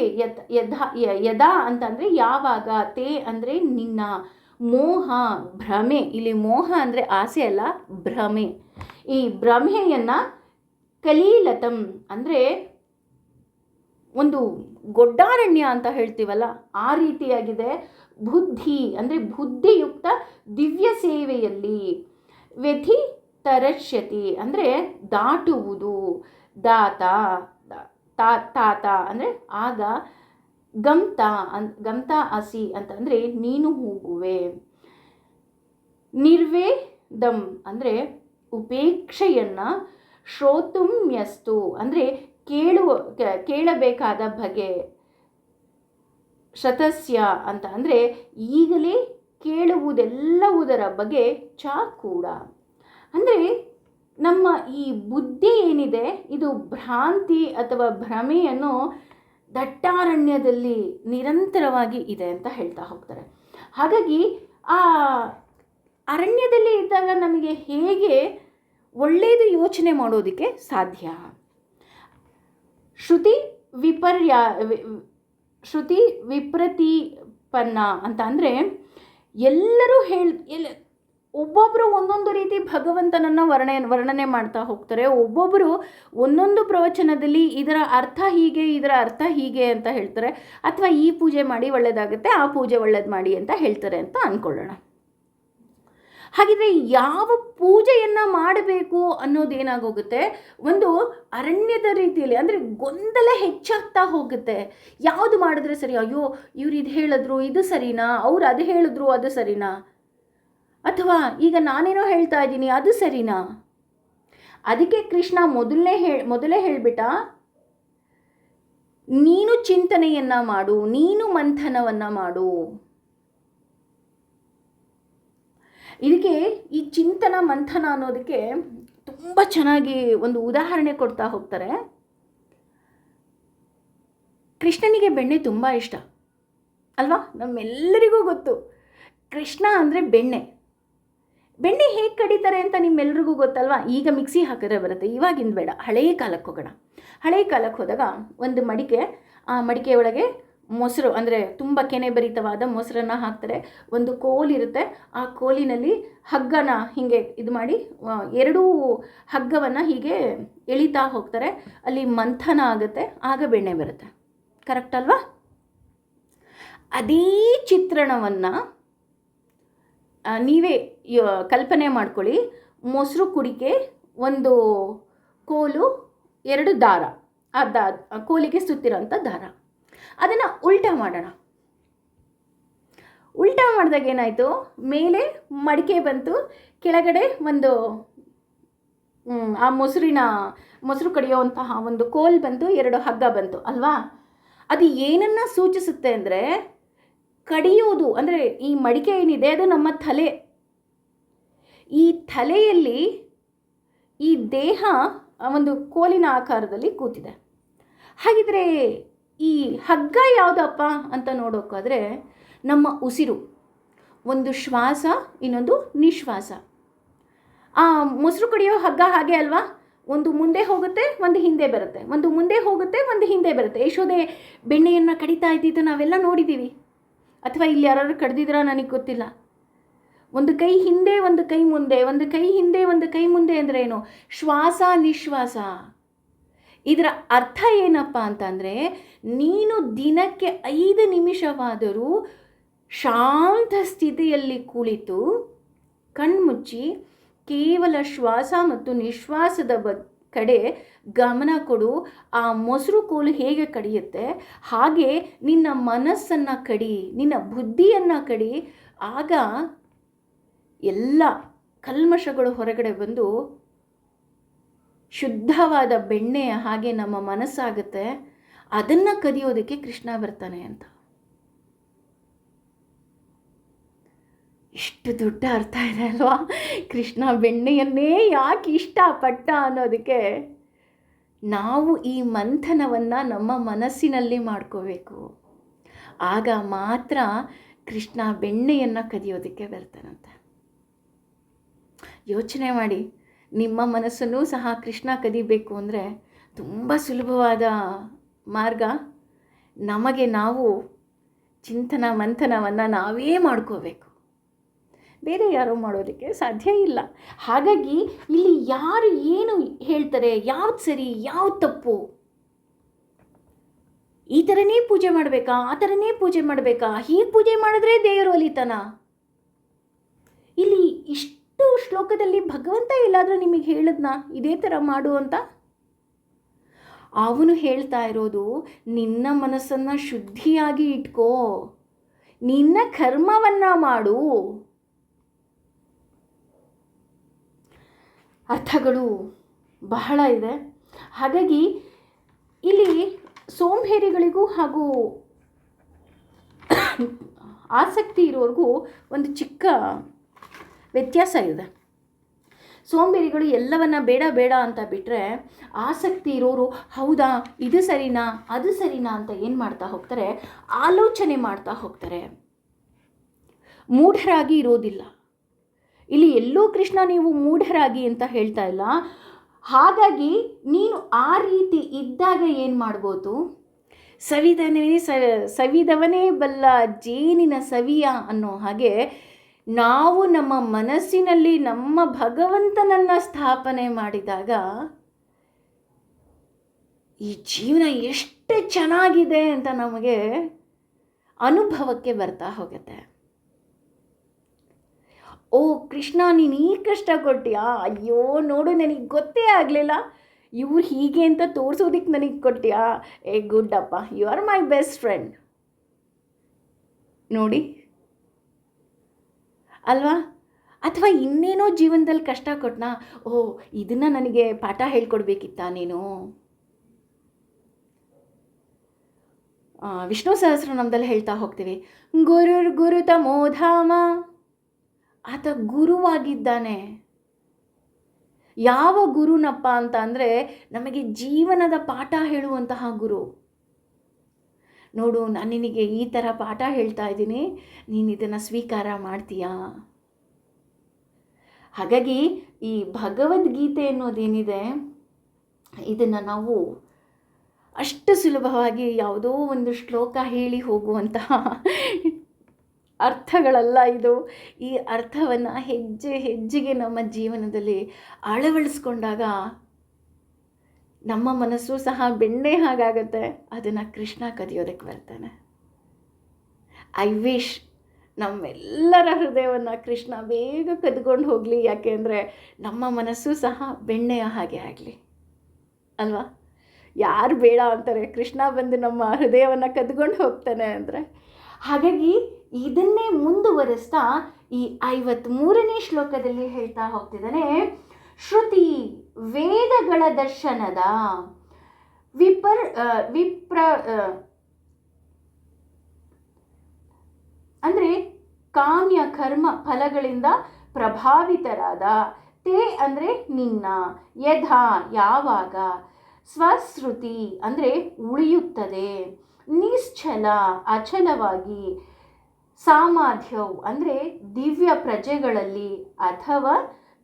[SPEAKER 1] ಯದಾ ಅಂತಂದರೆ ಯಾವಾಗ, ತೇ ಅಂದರೆ ನಿನ್ನ, ಮೋಹ ಭ್ರಮೆ, ಇಲ್ಲಿ ಮೋಹ ಅಂದರೆ ಆಸೆ ಅಲ್ಲ, ಭ್ರಮೆ, ಈ ಭ್ರಮೆಯನ್ನು ಕಲೀಲತಂ ಅಂದರೆ ಒಂದು ಗೊಡ್ಡಾರಣ್ಯ ಅಂತ ಹೇಳ್ತೀವಲ್ಲ ಆ ರೀತಿಯಾಗಿದೆ, ಬುದ್ಧಿ ಅಂದರೆ ಬುದ್ಧಿಯುಕ್ತ ದಿವ್ಯ ಸೇವೆಯಲ್ಲಿ, ವ್ಯಥಿ ತರಶ್ಯತಿ ಅಂದರೆ ದಾಟುವುದು, ದಾತ ತಾತ ಅಂದರೆ ಆಗ, ಗಮ್ತ ಅಸಿ ಅಂತಂದರೆ ನೀನು ಹೋಗುವೆ, ನಿರ್ವೇದಂ ಅಂದರೆ ಉಪೇಕ್ಷೆಯನ್ನು, ಶ್ರೋತುಮ್ಯಸ್ತು ಅಂದರೆ ಕೇಳಬೇಕಾದ ಬಗೆ, ಶತಸ್ಯ ಅಂತ ಅಂದರೆ ಈಗಲೇ ಕೇಳುವುದೆಲ್ಲವುದರ ಬಗ್ಗೆ, ಚ ಕೂಡ ಅಂದರೆ ನಮ್ಮ ಈ ಬುದ್ಧಿ ಏನಿದೆ ಇದು ಭ್ರಾಂತಿ ಅಥವಾ ಭ್ರಮೆಯನ್ನು ದಟ್ಟಾರಣ್ಯದಲ್ಲಿ ನಿರಂತರವಾಗಿ ಇದೆ ಅಂತ ಹೇಳ್ತಾ ಹೋಗ್ತಾರೆ. ಹಾಗಾಗಿ ಆ ಅರಣ್ಯದಲ್ಲಿ ಇದ್ದಾಗ ನಮಗೆ ಹೇಗೆ ಒಳ್ಳೆಯದು ಯೋಚನೆ ಮಾಡೋದಕ್ಕೆ ಸಾಧ್ಯ? ಶ್ರುತಿ ವಿಪ್ರತಿಪನ್ನ ಅಂತ ಅಂದರೆ ಎಲ್ಲರೂ ಒಬ್ಬೊಬ್ಬರು ಒಂದೊಂದು ರೀತಿ ಭಗವಂತನನ್ನು ವರ್ಣನೆ ಮಾಡ್ತಾ ಹೋಗ್ತಾರೆ. ಒಬ್ಬೊಬ್ಬರು ಒಂದೊಂದು ಪ್ರವಚನದಲ್ಲಿ ಇದರ ಅರ್ಥ ಹೀಗೆ, ಇದರ ಅರ್ಥ ಹೀಗೆ ಅಂತ ಹೇಳ್ತಾರೆ, ಅಥವಾ ಈ ಪೂಜೆ ಮಾಡಿ ಒಳ್ಳೆಯದಾಗುತ್ತೆ, ಆ ಪೂಜೆ ಒಳ್ಳೇದು ಮಾಡಿ ಅಂತ ಹೇಳ್ತಾರೆ ಅಂತ ಅಂದ್ಕೊಳ್ಳೋಣ. ಹಾಗಿದ್ರೆ ಯಾವ ಪೂಜೆಯನ್ನು ಮಾಡಬೇಕು ಅನ್ನೋದೇನಾಗೋಗುತ್ತೆ, ಒಂದು ಅರಣ್ಯದ ರೀತಿಯಲ್ಲಿ ಅಂದರೆ ಗೊಂದಲ ಹೆಚ್ಚಾಗ್ತಾ ಹೋಗುತ್ತೆ. ಯಾವುದು ಮಾಡಿದ್ರೆ ಸರಿ, ಅಯ್ಯೋ ಇವ್ರು ಇದು ಹೇಳಿದ್ರು ಇದು ಸರಿನಾ, ಅವ್ರು ಅದು ಹೇಳಿದ್ರು ಅದು ಸರಿನಾ, ಅಥವಾ ಈಗ ನಾನೇನೋ ಹೇಳ್ತಾ ಇದ್ದೀನಿ ಅದು ಸರಿನಾ? ಅದಕ್ಕೆ ಕೃಷ್ಣ ಮೊದಲೇ ಹೇಳಿಬಿಟ್ಟ, ನೀನು ಚಿಂತನೆಯನ್ನು ಮಾಡು, ನೀನು ಮಂಥನವನ್ನು ಮಾಡು. ಇದಕ್ಕೆ ಈ ಚಿಂತನ ಮಂಥನ ಅನ್ನೋದಕ್ಕೆ ತುಂಬ ಚೆನ್ನಾಗಿ ಒಂದು ಉದಾಹರಣೆ ಕೊಡ್ತಾ ಹೋಗ್ತಾರೆ. ಕೃಷ್ಣನಿಗೆ ಬೆಣ್ಣೆ ತುಂಬ ಇಷ್ಟ ಅಲ್ವಾ? ನಮ್ಮೆಲ್ಲರಿಗೂ ಗೊತ್ತು, ಕೃಷ್ಣ ಅಂದರೆ ಬೆಣ್ಣೆ ಹೇಗೆ ಕಡಿತಾರೆ ಅಂತ ನಿಮ್ಮೆಲ್ರಿಗೂ ಗೊತ್ತಲ್ವಾ? ಈಗ ಮಿಕ್ಸಿ ಹಾಕಿದ್ರೆ ಬರುತ್ತೆ, ಇವಾಗಿಂದ ಬೇಡ, ಹಳೆಯ ಕಾಲಕ್ಕೆ ಹೋಗೋಣ. ಹಳೆಯ ಕಾಲಕ್ಕೆ ಹೋದಾಗ ಒಂದು ಮಡಿಕೆ, ಆ ಮಡಿಕೆ ಒಳಗೆ ಮೊಸರು ಅಂದರೆ ತುಂಬ ಕೆನೆಭರಿತವಾದ ಮೊಸರನ್ನು ಹಾಕ್ತಾರೆ. ಒಂದು ಕೋಲಿರುತ್ತೆ, ಆ ಕೋಲಿನಲ್ಲಿ ಹಗ್ಗನ ಹೀಗೆ ಇದು ಮಾಡಿ ಎರಡೂ ಹಗ್ಗವನ್ನು ಹೀಗೆ ಎಳಿತಾ ಹೋಗ್ತಾರೆ. ಅಲ್ಲಿ ಮಂಥನ ಆಗುತ್ತೆ, ಆಗ ಬೆಣ್ಣೆ ಬರುತ್ತೆ. ಕರೆಕ್ಟ್ ಅಲ್ವಾ? ಅದೇ ಚಿತ್ರಣವನ್ನು ನೀವೇ ಕಲ್ಪನೆ ಮಾಡ್ಕೊಳ್ಳಿ. ಮೊಸರು ಕುಡಿಕೆ, ಒಂದು ಕೋಲು, ಎರಡು ದಾರ, ಆ ಕೋಲಿಗೆ ಸುತ್ತಿರೋಂಥ ದಾರ, ಅದನ್ನು ಉಲ್ಟಾ ಮಾಡೋಣ. ಉಲ್ಟಾ ಮಾಡಿದಾಗ ಏನಾಯಿತು, ಮೇಲೆ ಮಡಿಕೆ ಬಂತು, ಕೆಳಗಡೆ ಒಂದು ಆ ಮೊಸರು ಕಡಿಯೋವಂತಹ ಒಂದು ಕೋಲ್ ಬಂತು, ಎರಡು ಹಗ್ಗ ಬಂತು ಅಲ್ವಾ? ಅದು ಏನನ್ನು ಸೂಚಿಸುತ್ತೆ ಅಂದರೆ, ಕಡಿಯೋದು ಅಂದರೆ ಈ ಮಡಿಕೆ ಏನಿದೆ ಅದು ನಮ್ಮ ತಲೆ. ಈ ತಲೆಯಲ್ಲಿ ಈ ದೇಹ ಒಂದು ಕೋಲಿನ ಆಕಾರದಲ್ಲಿ ಕೂತಿದೆ. ಹಾಗಿದ್ರೆ ಈ ಹಗ್ಗ ಯಾವುದಪ್ಪ ಅಂತ ನೋಡೋಕ್ಕಾದರೆ ನಮ್ಮ ಉಸಿರು, ಒಂದು ಶ್ವಾಸ ಇನ್ನೊಂದು ನಿಶ್ವಾಸ. ಆ ಮೊಸರು ಕಡಿಯೋ ಹಗ್ಗ ಹಾಗೆ ಅಲ್ವಾ? ಒಂದು ಮುಂದೆ ಹೋಗುತ್ತೆ, ಒಂದು ಹಿಂದೆ ಬರುತ್ತೆ, ಒಂದು ಮುಂದೆ ಹೋಗುತ್ತೆ, ಒಂದು ಹಿಂದೆ ಬರುತ್ತೆ. ಯಶೋದೆ ಬೆಣ್ಣೆಯನ್ನು ಕಡಿತಾ ಇದ್ದಿದ್ದು ನಾವೆಲ್ಲ ನೋಡಿದ್ದೀವಿ, ಅಥವಾ ಇಲ್ಲಿ ಯಾರು ಕಡ್ದಿದ್ರಾ ನನಗೆ ಗೊತ್ತಿಲ್ಲ. ಒಂದು ಕೈ ಹಿಂದೆ ಒಂದು ಕೈ ಮುಂದೆ, ಒಂದು ಕೈ ಹಿಂದೆ ಒಂದು ಕೈ ಮುಂದೆ ಅಂದರೆ ಏನು? ಶ್ವಾಸ ನಿಶ್ವಾಸ. ಇದರ ಅರ್ಥ ಏನಪ್ಪ ಅಂತಂದರೆ, ನೀನು ದಿನಕ್ಕೆ 5 ನಿಮಿಷವಾದರೂ ಶಾಂತ ಸ್ಥಿತಿಯಲ್ಲಿ ಕುಳಿತು ಕಣ್ಮುಚ್ಚಿ ಕೇವಲ ಶ್ವಾಸ ಮತ್ತು ನಿಶ್ವಾಸದ ಕಡೆ ಗಮನ ಕೊಡು. ಆ ಮೊಸರು ಕೋಲು ಹೇಗೆ ಕಡಿಯುತ್ತೆ ಹಾಗೆ ನಿನ್ನ ಮನಸ್ಸನ್ನು ಕಡಿ, ನಿನ್ನ ಬುದ್ಧಿಯನ್ನು ಕಡಿ. ಆಗ ಎಲ್ಲ ಕಲ್ಮಶಗಳು ಹೊರಗಡೆ ಬಂದು ಶುದ್ಧವಾದ ಬೆಣ್ಣೆಯ ಹಾಗೆ ನಮ್ಮ ಮನಸ್ಸಾಗುತ್ತೆ. ಅದನ್ನು ಕದಿಯೋದಕ್ಕೆ ಕೃಷ್ಣ ಬರ್ತಾನೆ ಅಂತ. ಇಷ್ಟು ದೊಡ್ಡ ಅರ್ಥ ಇದೆ ಅಲ್ವಾ? ಕೃಷ್ಣ ಬೆಣ್ಣೆಯನ್ನೇ ಯಾಕೆ ಇಷ್ಟಪಟ್ಟ ಅನ್ನೋದಕ್ಕೆ ನಾವು ಈ ಮಂಥನವನ್ನು ನಮ್ಮ ಮನಸ್ಸಿನಲ್ಲಿ ಮಾಡ್ಕೋಬೇಕು. ಆಗ ಮಾತ್ರ ಕೃಷ್ಣ ಬೆಣ್ಣೆಯನ್ನು ಕದಿಯೋದಕ್ಕೆ ಬರ್ತಾನಂತೆ. ಯೋಚನೆ ಮಾಡಿ, ನಿಮ್ಮ ಮನಸ್ಸನ್ನು ಸಹ ಕೃಷ್ಣ ಕದಿಬೇಕು ಅಂದರೆ ತುಂಬ ಸುಲಭವಾದ ಮಾರ್ಗ. ನಮಗೆ ನಾವು ಚಿಂತನ ಮಂಥನವನ್ನು ನಾವೇ ಮಾಡ್ಕೋಬೇಕು, ಬೇರೆ ಯಾರೋ ಮಾಡೋದಕ್ಕೆ ಸಾಧ್ಯ ಇಲ್ಲ. ಹಾಗಾಗಿ ಇಲ್ಲಿ ಯಾರು ಏನು ಹೇಳ್ತಾರೆ, ಯಾವ್ದು ಸರಿ ಯಾವ್ದು ತಪ್ಪು, ಈ ಥರನೇ ಪೂಜೆ ಮಾಡಬೇಕಾ, ಆ ಥರನೇ ಪೂಜೆ ಮಾಡಬೇಕಾ, ಹೀಗೆ ಪೂಜೆ ಮಾಡಿದ್ರೆ ದೇವರು ಒಲಿತಾನ? ಇಲ್ಲಿ ಇಷ್ಟು ಶ್ಲೋಕದಲ್ಲಿ ಭಗವಂತ ಎಲ್ಲಾದರೂ ನಿಮಗೆ ಹೇಳಿದ್ನಾ ಇದೇ ಥರ ಮಾಡು ಅಂತ? ಅವನು ಹೇಳ್ತಾ ಇರೋದು ನಿನ್ನ ಮನಸ್ಸನ್ನು ಶುದ್ಧಿಯಾಗಿ ಇಟ್ಕೋ, ನಿನ್ನ ಕರ್ಮವನ್ನು ಮಾಡು. ಅರ್ಥಗಳು ಬಹಳ ಇದೆ. ಹಾಗಾಗಿ ಇಲ್ಲಿ ಸೋಂಬೇರಿಗಳಿಗೂ ಹಾಗೂ ಆಸಕ್ತಿ ಇರೋರಿಗೂ ಒಂದು ಚಿಕ್ಕ ವ್ಯತ್ಯಾಸ ಇದೆ. ಸೋಂಬೇರಿಗಳು ಎಲ್ಲವನ್ನ ಬೇಡ ಬೇಡ ಅಂತ ಬಿಟ್ಟರೆ, ಆಸಕ್ತಿ ಇರೋರು ಹೌದಾ ಇದು ಸರಿನಾ ಅದು ಸರಿನಾ ಅಂತ ಏನು ಮಾಡ್ತಾ ಹೋಗ್ತಾರೆ, ಆಲೋಚನೆ ಮಾಡ್ತಾ ಹೋಗ್ತಾರೆ, ಮೂಢರಾಗಿ ಇರೋದಿಲ್ಲ. ಇಲ್ಲಿ ಎಲ್ಲೂ ಕೃಷ್ಣ ನೀವು ಮೂಢರಾಗಿ ಅಂತ ಹೇಳ್ತಾ ಇಲ್ಲ. ಹಾಗಾಗಿ ನೀನು ಆ ರೀತಿ ಇದ್ದಾಗ ಏನು ಮಾಡ್ಬೋದು, ಸವಿದವನೇ ಬಲ್ಲ ಜೇನಿನ ಸವಿಯ ಅನ್ನೋ ಹಾಗೆ ನಾವು ನಮ್ಮ ಮನಸ್ಸಿನಲ್ಲಿ ನಮ್ಮ ಭಗವಂತನನ್ನು ಸ್ಥಾಪನೆ ಮಾಡಿದಾಗ ಈ ಜೀವನ ಎಷ್ಟು ಚೆನ್ನಾಗಿದೆ ಅಂತ ನಮಗೆ ಅನುಭವಕ್ಕೆ ಬರ್ತಾ ಹೋಗುತ್ತೆ. ಓ ಕೃಷ್ಣ, ನೀನು ಈ ಕಷ್ಟ ಕೊಟ್ಟಿಯಾ, ಅಯ್ಯೋ ನೋಡು ನನಗೆ ಗೊತ್ತೇ ಆಗಲಿಲ್ಲ, ಇವ್ರು ಹೀಗೆ ಅಂತ ತೋರಿಸೋದಕ್ಕೆ ನನಗೆ ಕೊಟ್ಟಿಯಾ, ಏ Guddappa, you are my best friend ನೋಡಿ ಅಲ್ವಾ? ಅಥವಾ ಇನ್ನೇನೋ ಜೀವನದಲ್ಲಿ ಕಷ್ಟ ಕೊಟ್ಟನಾ, ಓ ಇದನ್ನು ನನಗೆ ಪಾಠ ಹೇಳ್ಕೊಡ್ಬೇಕಿತ್ತ ನೀನು. ವಿಷ್ಣು ಸಹಸ್ರನಾಮದಲ್ಲಿ ಹೇಳ್ತಾ ಹೋಗ್ತೀವಿ, ಗುರು ತಮೋಧಾಮ, ಆತ ಗುರುವಾಗಿದ್ದಾನೆ. ಯಾವ ಗುರುನಪ್ಪ ಅಂತ ಅಂದರೆ ನಮಗೆ ಜೀವನದ ಪಾಠ ಹೇಳುವಂತಹ ಗುರು. ನೋಡು, ನಾನು ನಿನಗೆ ಈ ಥರ ಪಾಠ ಹೇಳ್ತಾ ಇದ್ದೀನಿ, ನೀನು ಇದನ್ನು ಸ್ವೀಕಾರ ಮಾಡ್ತೀಯಾ? ಹಾಗಾಗಿ ಈ ಭಗವದ್ಗೀತೆ ಅನ್ನೋದೇನಿದೆ, ಇದನ್ನು ನಾವು ಅಷ್ಟು ಸುಲಭವಾಗಿ ಯಾವುದೋ ಒಂದು ಶ್ಲೋಕ ಹೇಳಿ ಹೋಗುವಂತಹ ಅರ್ಥಗಳಲ್ಲ ಇದು. ಈ ಅರ್ಥವನ್ನು ಹೆಜ್ಜೆ ಹೆಜ್ಜೆಗೆ ನಮ್ಮ ಜೀವನದಲ್ಲಿ ಅಳವಡಿಸ್ಕೊಂಡಾಗ ನಮ್ಮ ಮನಸ್ಸು ಸಹ ಬೆಣ್ಣೆ ಹಾಗಾಗತ್ತೆ. ಅದನ್ನು ಕೃಷ್ಣ ಕದಿಯೋದಕ್ಕೆ ಬರ್ತಾನೆ. ಐ ವಿಶ್ ನಮ್ಮೆಲ್ಲರ ಹೃದಯವನ್ನು ಕೃಷ್ಣ ಬೇಗ ಕದ್ಕೊಂಡು ಹೋಗಲಿ. ಯಾಕೆಂದರೆ ನಮ್ಮ ಮನಸ್ಸು ಸಹ ಬೆಣ್ಣೆಯ ಹಾಗೆ ಆಗಲಿ ಅಲ್ವಾ? ಯಾರು ಬೇಡ ಅಂತಾರೆ, ಕೃಷ್ಣ ಬಂದು ನಮ್ಮ ಹೃದಯವನ್ನು ಕದ್ಕೊಂಡು ಹೋಗ್ತಾನೆ ಅಂದರೆ. ಹಾಗಾಗಿ ಇದನ್ನೇ ಮುಂದುವರಿಸ್ತಾ ಈ 53ನೇ ಶ್ಲೋಕದಲ್ಲಿ ಹೇಳ್ತಾ ಹೋಗ್ತಿದ್ದಾನೆ, ಶ್ರುತಿ ವೇದಗಳ ದರ್ಶನದ ಅಂದರೆ ಕಾಮ್ಯ ಕರ್ಮ ಫಲಗಳಿಂದ ಪ್ರಭಾವಿತರಾದ, ತೇ ಅಂದರೆ ನಿನ್ನ, ಯಥಾ ಯಾವಾಗ, ಸ್ವಶ್ರುತಿ ಅಂದರೆ ಉಳಿಯುತ್ತದೆ, ನಿಶ್ಚಲ ಅಚಲವಾಗಿ, ಸಾಮಾಧ್ಯವು ಅಂದರೆ ದಿವ್ಯ ಪ್ರಜೆಗಳಲ್ಲಿ ಅಥವಾ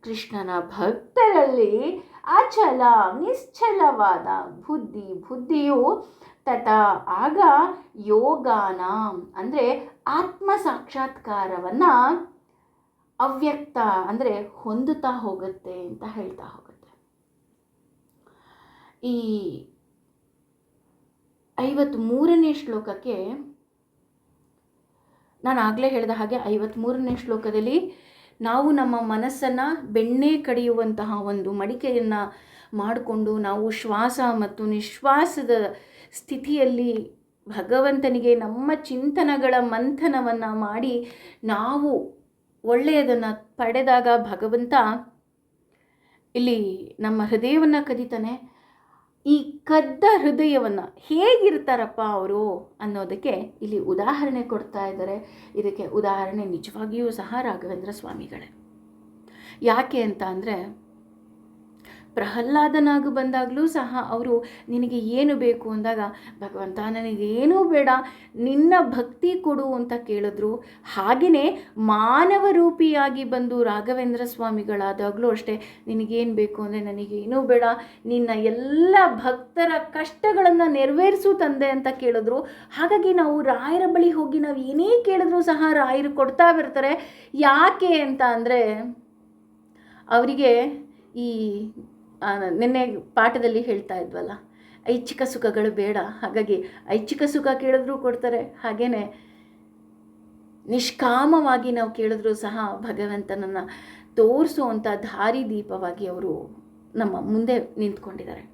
[SPEAKER 1] ಕೃಷ್ಣನ ಭಕ್ತರಲ್ಲಿ ಅಚಲ ನಿಶ್ಚಲವಾದ ಬುದ್ಧಿಯು ತಥಾ ಆಗ ಯೋಗಾನ ಅಂದರೆ ಆತ್ಮ ಸಾಕ್ಷಾತ್ಕಾರವನ್ನು ಅವ್ಯಕ್ತ ಅಂದರೆ ಹೊಂದುತ್ತಾ ಹೋಗುತ್ತೆ ಅಂತ ಹೇಳ್ತಾ ಹೋಗುತ್ತೆ. ಈ 53ನೇ ಶ್ಲೋಕಕ್ಕೆ ನಾನು ಆಗಲೇ ಹೇಳಿದ ಹಾಗೆ 53ನೇ ಶ್ಲೋಕದಲ್ಲಿ ನಾವು ನಮ್ಮ ಮನಸ್ಸನ್ನು ಬೆಣ್ಣೆ ಕಡಿಯುವಂತಹ ಒಂದು ಮಡಿಕೆಯನ್ನು ಮಾಡಿಕೊಂಡು ನಾವು ಶ್ವಾಸ ಮತ್ತು ನಿಶ್ವಾಸದ ಸ್ಥಿತಿಯಲ್ಲಿ ಭಗವಂತನಿಗೆ ನಮ್ಮ ಚಿಂತನಗಳ ಮಂಥನವನ್ನು ಮಾಡಿ ನಾವು ಒಳ್ಳೆಯದನ್ನು ಪಡೆದಾಗ ಭಗವಂತ ಇಲ್ಲಿ ನಮ್ಮ ಹೃದಯವನ್ನು ಕದೀತಾನೆ. ಈ ಕದ್ದ ಹೃದಯವನ್ನು ಹೇಗಿರ್ತಾರಪ್ಪ ಅವರು ಅನ್ನೋದಕ್ಕೆ ಇಲ್ಲಿ ಉದಾಹರಣೆ ಕೊಡ್ತಾ ಇದ್ದಾರೆ. ಇದಕ್ಕೆ ಉದಾಹರಣೆ ನಿಜವಾಗಿಯೂ ಸಹ ರಾಘವೇಂದ್ರ ಸ್ವಾಮಿಗಳೇ. ಯಾಕೆ ಅಂತ ಅಂದರೆ, ಪ್ರಹ್ಲಾದನಾಗಿ ಬಂದಾಗಲೂ ಸಹ ಅವರು ನಿನಗೆ ಏನು ಬೇಕು ಅಂದಾಗ, ಭಗವಂತ ನನಗೇನೂ ಬೇಡ, ನಿನ್ನ ಭಕ್ತಿ ಕೊಡು ಅಂತ ಕೇಳಿದ್ರು. ಹಾಗೆಯೇ ಮಾನವ ರೂಪಿಯಾಗಿ ಬಂದು ರಾಘವೇಂದ್ರ ಸ್ವಾಮಿಗಳಾದಾಗಲೂ ಅಷ್ಟೇ, ನಿನಗೇನು ಬೇಕು ಅಂದರೆ ನನಗೇನೂ ಬೇಡ, ನಿನ್ನ ಎಲ್ಲ ಭಕ್ತರ ಕಷ್ಟಗಳನ್ನು ನೆರವೇರಿಸು ತಂದೆ ಅಂತ ಕೇಳಿದ್ರು. ಹಾಗಾಗಿ ನಾವು ರಾಯರ ಬಳಿ ಹೋಗಿ ನಾವು ಏನೇ ಕೇಳಿದ್ರೂ ಸಹ ರಾಯರು ಕೊಡ್ತಾ ಬರ್ತಾರೆ. ಯಾಕೆ ಅಂತ ಅಂದರೆ, ಅವರಿಗೆ ಈ ನಿನ್ನೆ ಪಾಠದಲ್ಲಿ ಹೇಳ್ತಾ ಇದ್ವಲ್ಲ, ಐಚ್ಛಿಕ ಸುಖಗಳು ಬೇಡ, ಹಾಗಾಗಿ ಐಚ್ಛಿಕ ಸುಖ ಕೇಳಿದ್ರೂ ಕೊಡ್ತಾರೆ. ಹಾಗೆಯೇ ನಿಷ್ಕಾಮವಾಗಿ ನಾವು ಕೇಳಿದ್ರೂ ಸಹ ಭಗವಂತನನ್ನು ತೋರಿಸುವಂಥ ದಾರಿ ದೀಪವಾಗಿ ಅವರು ನಮ್ಮ ಮುಂದೆ ನಿಂತ್ಕೊಂಡಿದ್ದಾರೆ.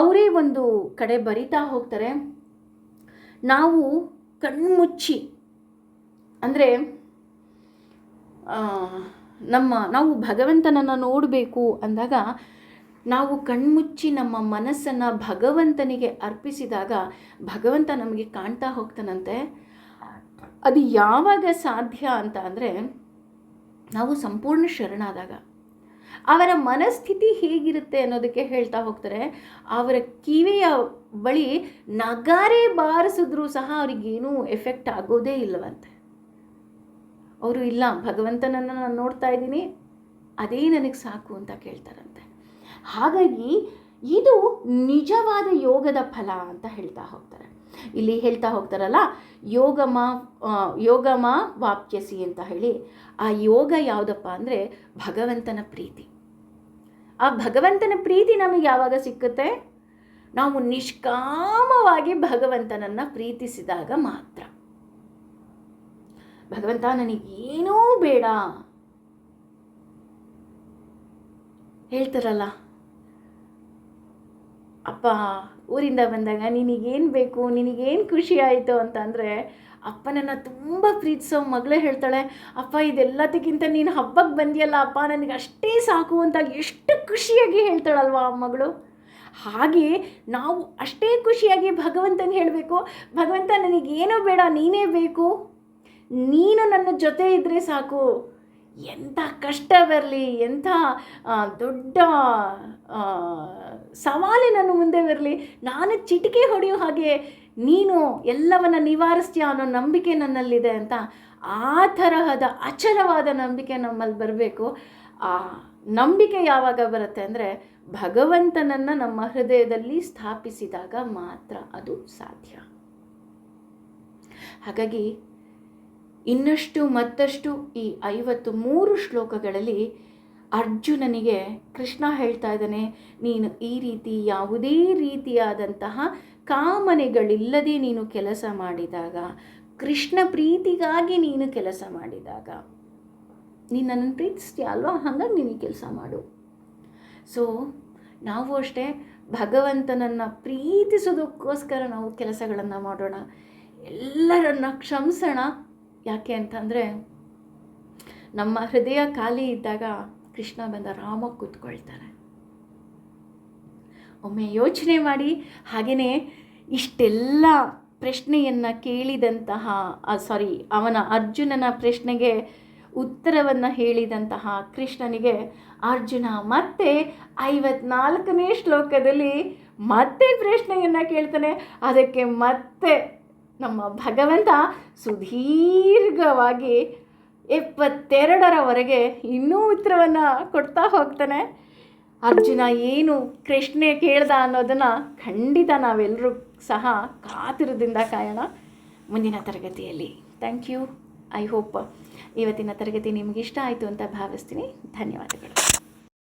[SPEAKER 1] ಅವರೇ ಒಂದು ಕಡೆ ಬರಿತಾ ಹೋಗ್ತಾರೆ, ನಾವು ಕಣ್ಮುಚ್ಚಿ ಅಂದರೆ ನಾವು ಭಗವಂತನನ್ನು ನೋಡಬೇಕು ಅಂದಾಗ ನಾವು ಕಣ್ಮುಚ್ಚಿ ನಮ್ಮ ಮನಸ್ಸನ್ನು ಭಗವಂತನಿಗೆ ಅರ್ಪಿಸಿದಾಗ ಭಗವಂತ ನಮಗೆ ಕಾಣ್ತಾ ಹೋಗ್ತಾನಂತೆ. ಅದು ಯಾವಾಗ ಸಾಧ್ಯ ಅಂತ ಅಂದರೆ, ನಾವು ಸಂಪೂರ್ಣ ಶರಣಾದಾಗ. ಅವರ ಮನಸ್ಥಿತಿ ಹೇಗಿರುತ್ತೆ ಅನ್ನೋದಕ್ಕೆ ಹೇಳ್ತಾ ಹೋಗ್ತಾರೆ. ಅವರ ಕಿವಿಯ ಬಳಿ ನಗಾರೆ ಬಾರಿಸಿದ್ರೂ ಸಹ ಅವರಿಗೇನೂ ಎಫೆಕ್ಟ್ ಆಗೋದೇ ಇಲ್ಲವಂತೆ. ಅವರು ಇಲ್ಲ, ಭಗವಂತನನ್ನು ನಾನು ನೋಡ್ತಾ ಇದ್ದೀನಿ, ಅದೇ ನನಗೆ ಸಾಕು ಅಂತ ಕೇಳ್ತಾರಂತೆ. ಹಾಗಾಗಿ ಇದು ನಿಜವಾದ ಯೋಗದ ಫಲ ಅಂತ ಹೇಳ್ತಾ ಹೋಗ್ತಾರೆ. ಇಲ್ಲಿ ಹೇಳ್ತಾ ಹೋಗ್ತಾರಲ್ಲ, ಯೋಗಮ ವಾಪ್ಯಸಿ ಅಂತ ಹೇಳಿ. ಆ ಯೋಗ ಯಾವುದಪ್ಪ ಅಂದರೆ ಭಗವಂತನ ಪ್ರೀತಿ. ಆ ಭಗವಂತನ ಪ್ರೀತಿ ನಮಗೆ ಯಾವಾಗ ಸಿಕ್ಕುತ್ತೆ? ನಾವು ನಿಷ್ಕಾಮವಾಗಿ ಭಗವಂತನನ್ನು ಪ್ರೀತಿಸಿದಾಗ ಮಾತ್ರ. ಭಗವಂತ ನನಗೇನೂ ಬೇಡ ಹೇಳ್ತಾರಲ್ಲ, ಅಪ್ಪ ಊರಿಂದ ಬಂದಾಗ ನಿನಗೇನು ಬೇಕು, ನಿನಗೇನು ಖುಷಿ ಆಯಿತು ಅಂತಂದರೆ, ಅಪ್ಪನನ್ನು ತುಂಬ ಪ್ರೀತಿಸೋ ಮಗಳೇ ಹೇಳ್ತಾಳೆ, ಅಪ್ಪ ಇದೆಲ್ಲದಕ್ಕಿಂತ ನೀನು ಹಬ್ಬಕ್ಕೆ ಬಂದಿಯಲ್ಲ ಅಪ್ಪ, ನನಗೆ ಅಷ್ಟೇ ಸಾಕು ಅಂತ ಎಷ್ಟು ಖುಷಿಯಾಗಿ ಹೇಳ್ತಾಳಲ್ವ ಆ ಮಗಳು. ಹಾಗೆ ನಾವು ಅಷ್ಟೇ ಖುಷಿಯಾಗಿ ಭಗವಂತನಿಗೆ ಹೇಳಬೇಕು, ಭಗವಂತ ನನಗೇನೂ ಬೇಡ, ನೀನೇ ಬೇಕು, ನೀನು ನನ್ನ ಜೊತೆ ಇದ್ದರೆ ಸಾಕು. ಎಂಥ ಕಷ್ಟ ಬರಲಿ, ಎಂಥ ದೊಡ್ಡ ಸವಾಲು ನನ್ನ ಮುಂದೆ ಬರಲಿ, ನಾನು ಚಿಟಿಕೆ ಹೊಡೆಯೋ ಹಾಗೆ ನೀನು ಎಲ್ಲವನ್ನು ನಿವಾರಿಸ್ತೀಯ ಅನ್ನೋ ನಂಬಿಕೆ ನನ್ನಲ್ಲಿದೆ ಅಂತ. ಆ ತರಹದ ಅಚಲವಾದ ನಂಬಿಕೆ ನಮ್ಮಲ್ಲಿ ಬರಬೇಕು. ಆ ನಂಬಿಕೆ ಯಾವಾಗ ಬರುತ್ತೆ ಅಂದರೆ, ಭಗವಂತನನ್ನು ನಮ್ಮ ಹೃದಯದಲ್ಲಿ ಸ್ಥಾಪಿಸಿದಾಗ ಮಾತ್ರ ಅದು ಸಾಧ್ಯ. ಹಾಗಾಗಿ ಇನ್ನಷ್ಟು ಮತ್ತಷ್ಟು ಈ 53 ಶ್ಲೋಕಗಳಲ್ಲಿ ಅರ್ಜುನನಿಗೆ ಕೃಷ್ಣ ಹೇಳ್ತಾ ಇದ್ದಾನೆ, ನೀನು ಈ ರೀತಿ ಯಾವುದೇ ರೀತಿಯಾದಂತಹ ಕಾಮನೆಗಳಿಲ್ಲದೆ ನೀನು ಕೆಲಸ ಮಾಡಿದಾಗ, ಕೃಷ್ಣ ಪ್ರೀತಿಗಾಗಿ ನೀನು ಕೆಲಸ ಮಾಡಿದಾಗ, ನೀನು ನನ್ನನ್ನು ಪ್ರೀತಿಸ್ತೀಯ ಅಲ್ವಾ, ಹಾಗಾಗಿ ನೀನು ಕೆಲಸ ಮಾಡು. ಸೊ ನಾವು ಅಷ್ಟೇ ಭಗವಂತನನ್ನು ಪ್ರೀತಿಸೋದಕ್ಕೋಸ್ಕರ ನಾವು ಕೆಲಸಗಳನ್ನು ಮಾಡೋಣ, ಎಲ್ಲರನ್ನ ಕ್ಷಮಿಸೋಣ. ಯಾಕೆ ಅಂತಂದರೆ, ನಮ್ಮ ಹೃದಯ ಖಾಲಿ ಇದ್ದಾಗ ಕೃಷ್ಣ ಬಂದ ಆರಾಮಾಗಿ ಕೂತ್ಕೊಳ್ತಾರೆ. ಒಮ್ಮೆ ಯೋಚನೆ ಮಾಡಿ. ಹಾಗೆಯೇ ಇಷ್ಟೆಲ್ಲ ಪ್ರಶ್ನೆಯನ್ನು ಕೇಳಿದಂತಹ ಅರ್ಜುನನ ಪ್ರಶ್ನೆಗೆ ಉತ್ತರವನ್ನು ಹೇಳಿದಂತಹ ಕೃಷ್ಣನಿಗೆ ಅರ್ಜುನ ಮತ್ತೆ 54ನೇ ಶ್ಲೋಕದಲ್ಲಿ ಮತ್ತೆ ಪ್ರಶ್ನೆಯನ್ನು ಕೇಳ್ತಾನೆ. ಅದಕ್ಕೆ ಮತ್ತೆ ನಮ್ಮ ಭಗವಂತ ಸುದೀರ್ಘವಾಗಿ 72ರವರೆಗೆ ಇನ್ನೂ ಉತ್ತರವನ್ನು ಕೊಡ್ತಾ ಹೋಗ್ತಾನೆ. ಅರ್ಜುನ ಏನು ಪ್ರಶ್ನೆ ಕೇಳ್ದ ಅನ್ನೋದನ್ನು ಖಂಡಿತ ನಾವೆಲ್ಲರೂ ಸಹ ಕಾತುರದಿಂದ ಕಾಯೋಣ ಮುಂದಿನ ತರಗತಿಯಲ್ಲಿ. Thank you. ಐ ಹೋಪ್ ಇವತ್ತಿನ ತರಗತಿ ನಿಮಗಿಷ್ಟ ಆಯಿತು ಅಂತ ಭಾವಿಸ್ತೀನಿ. ಧನ್ಯವಾದಗಳು.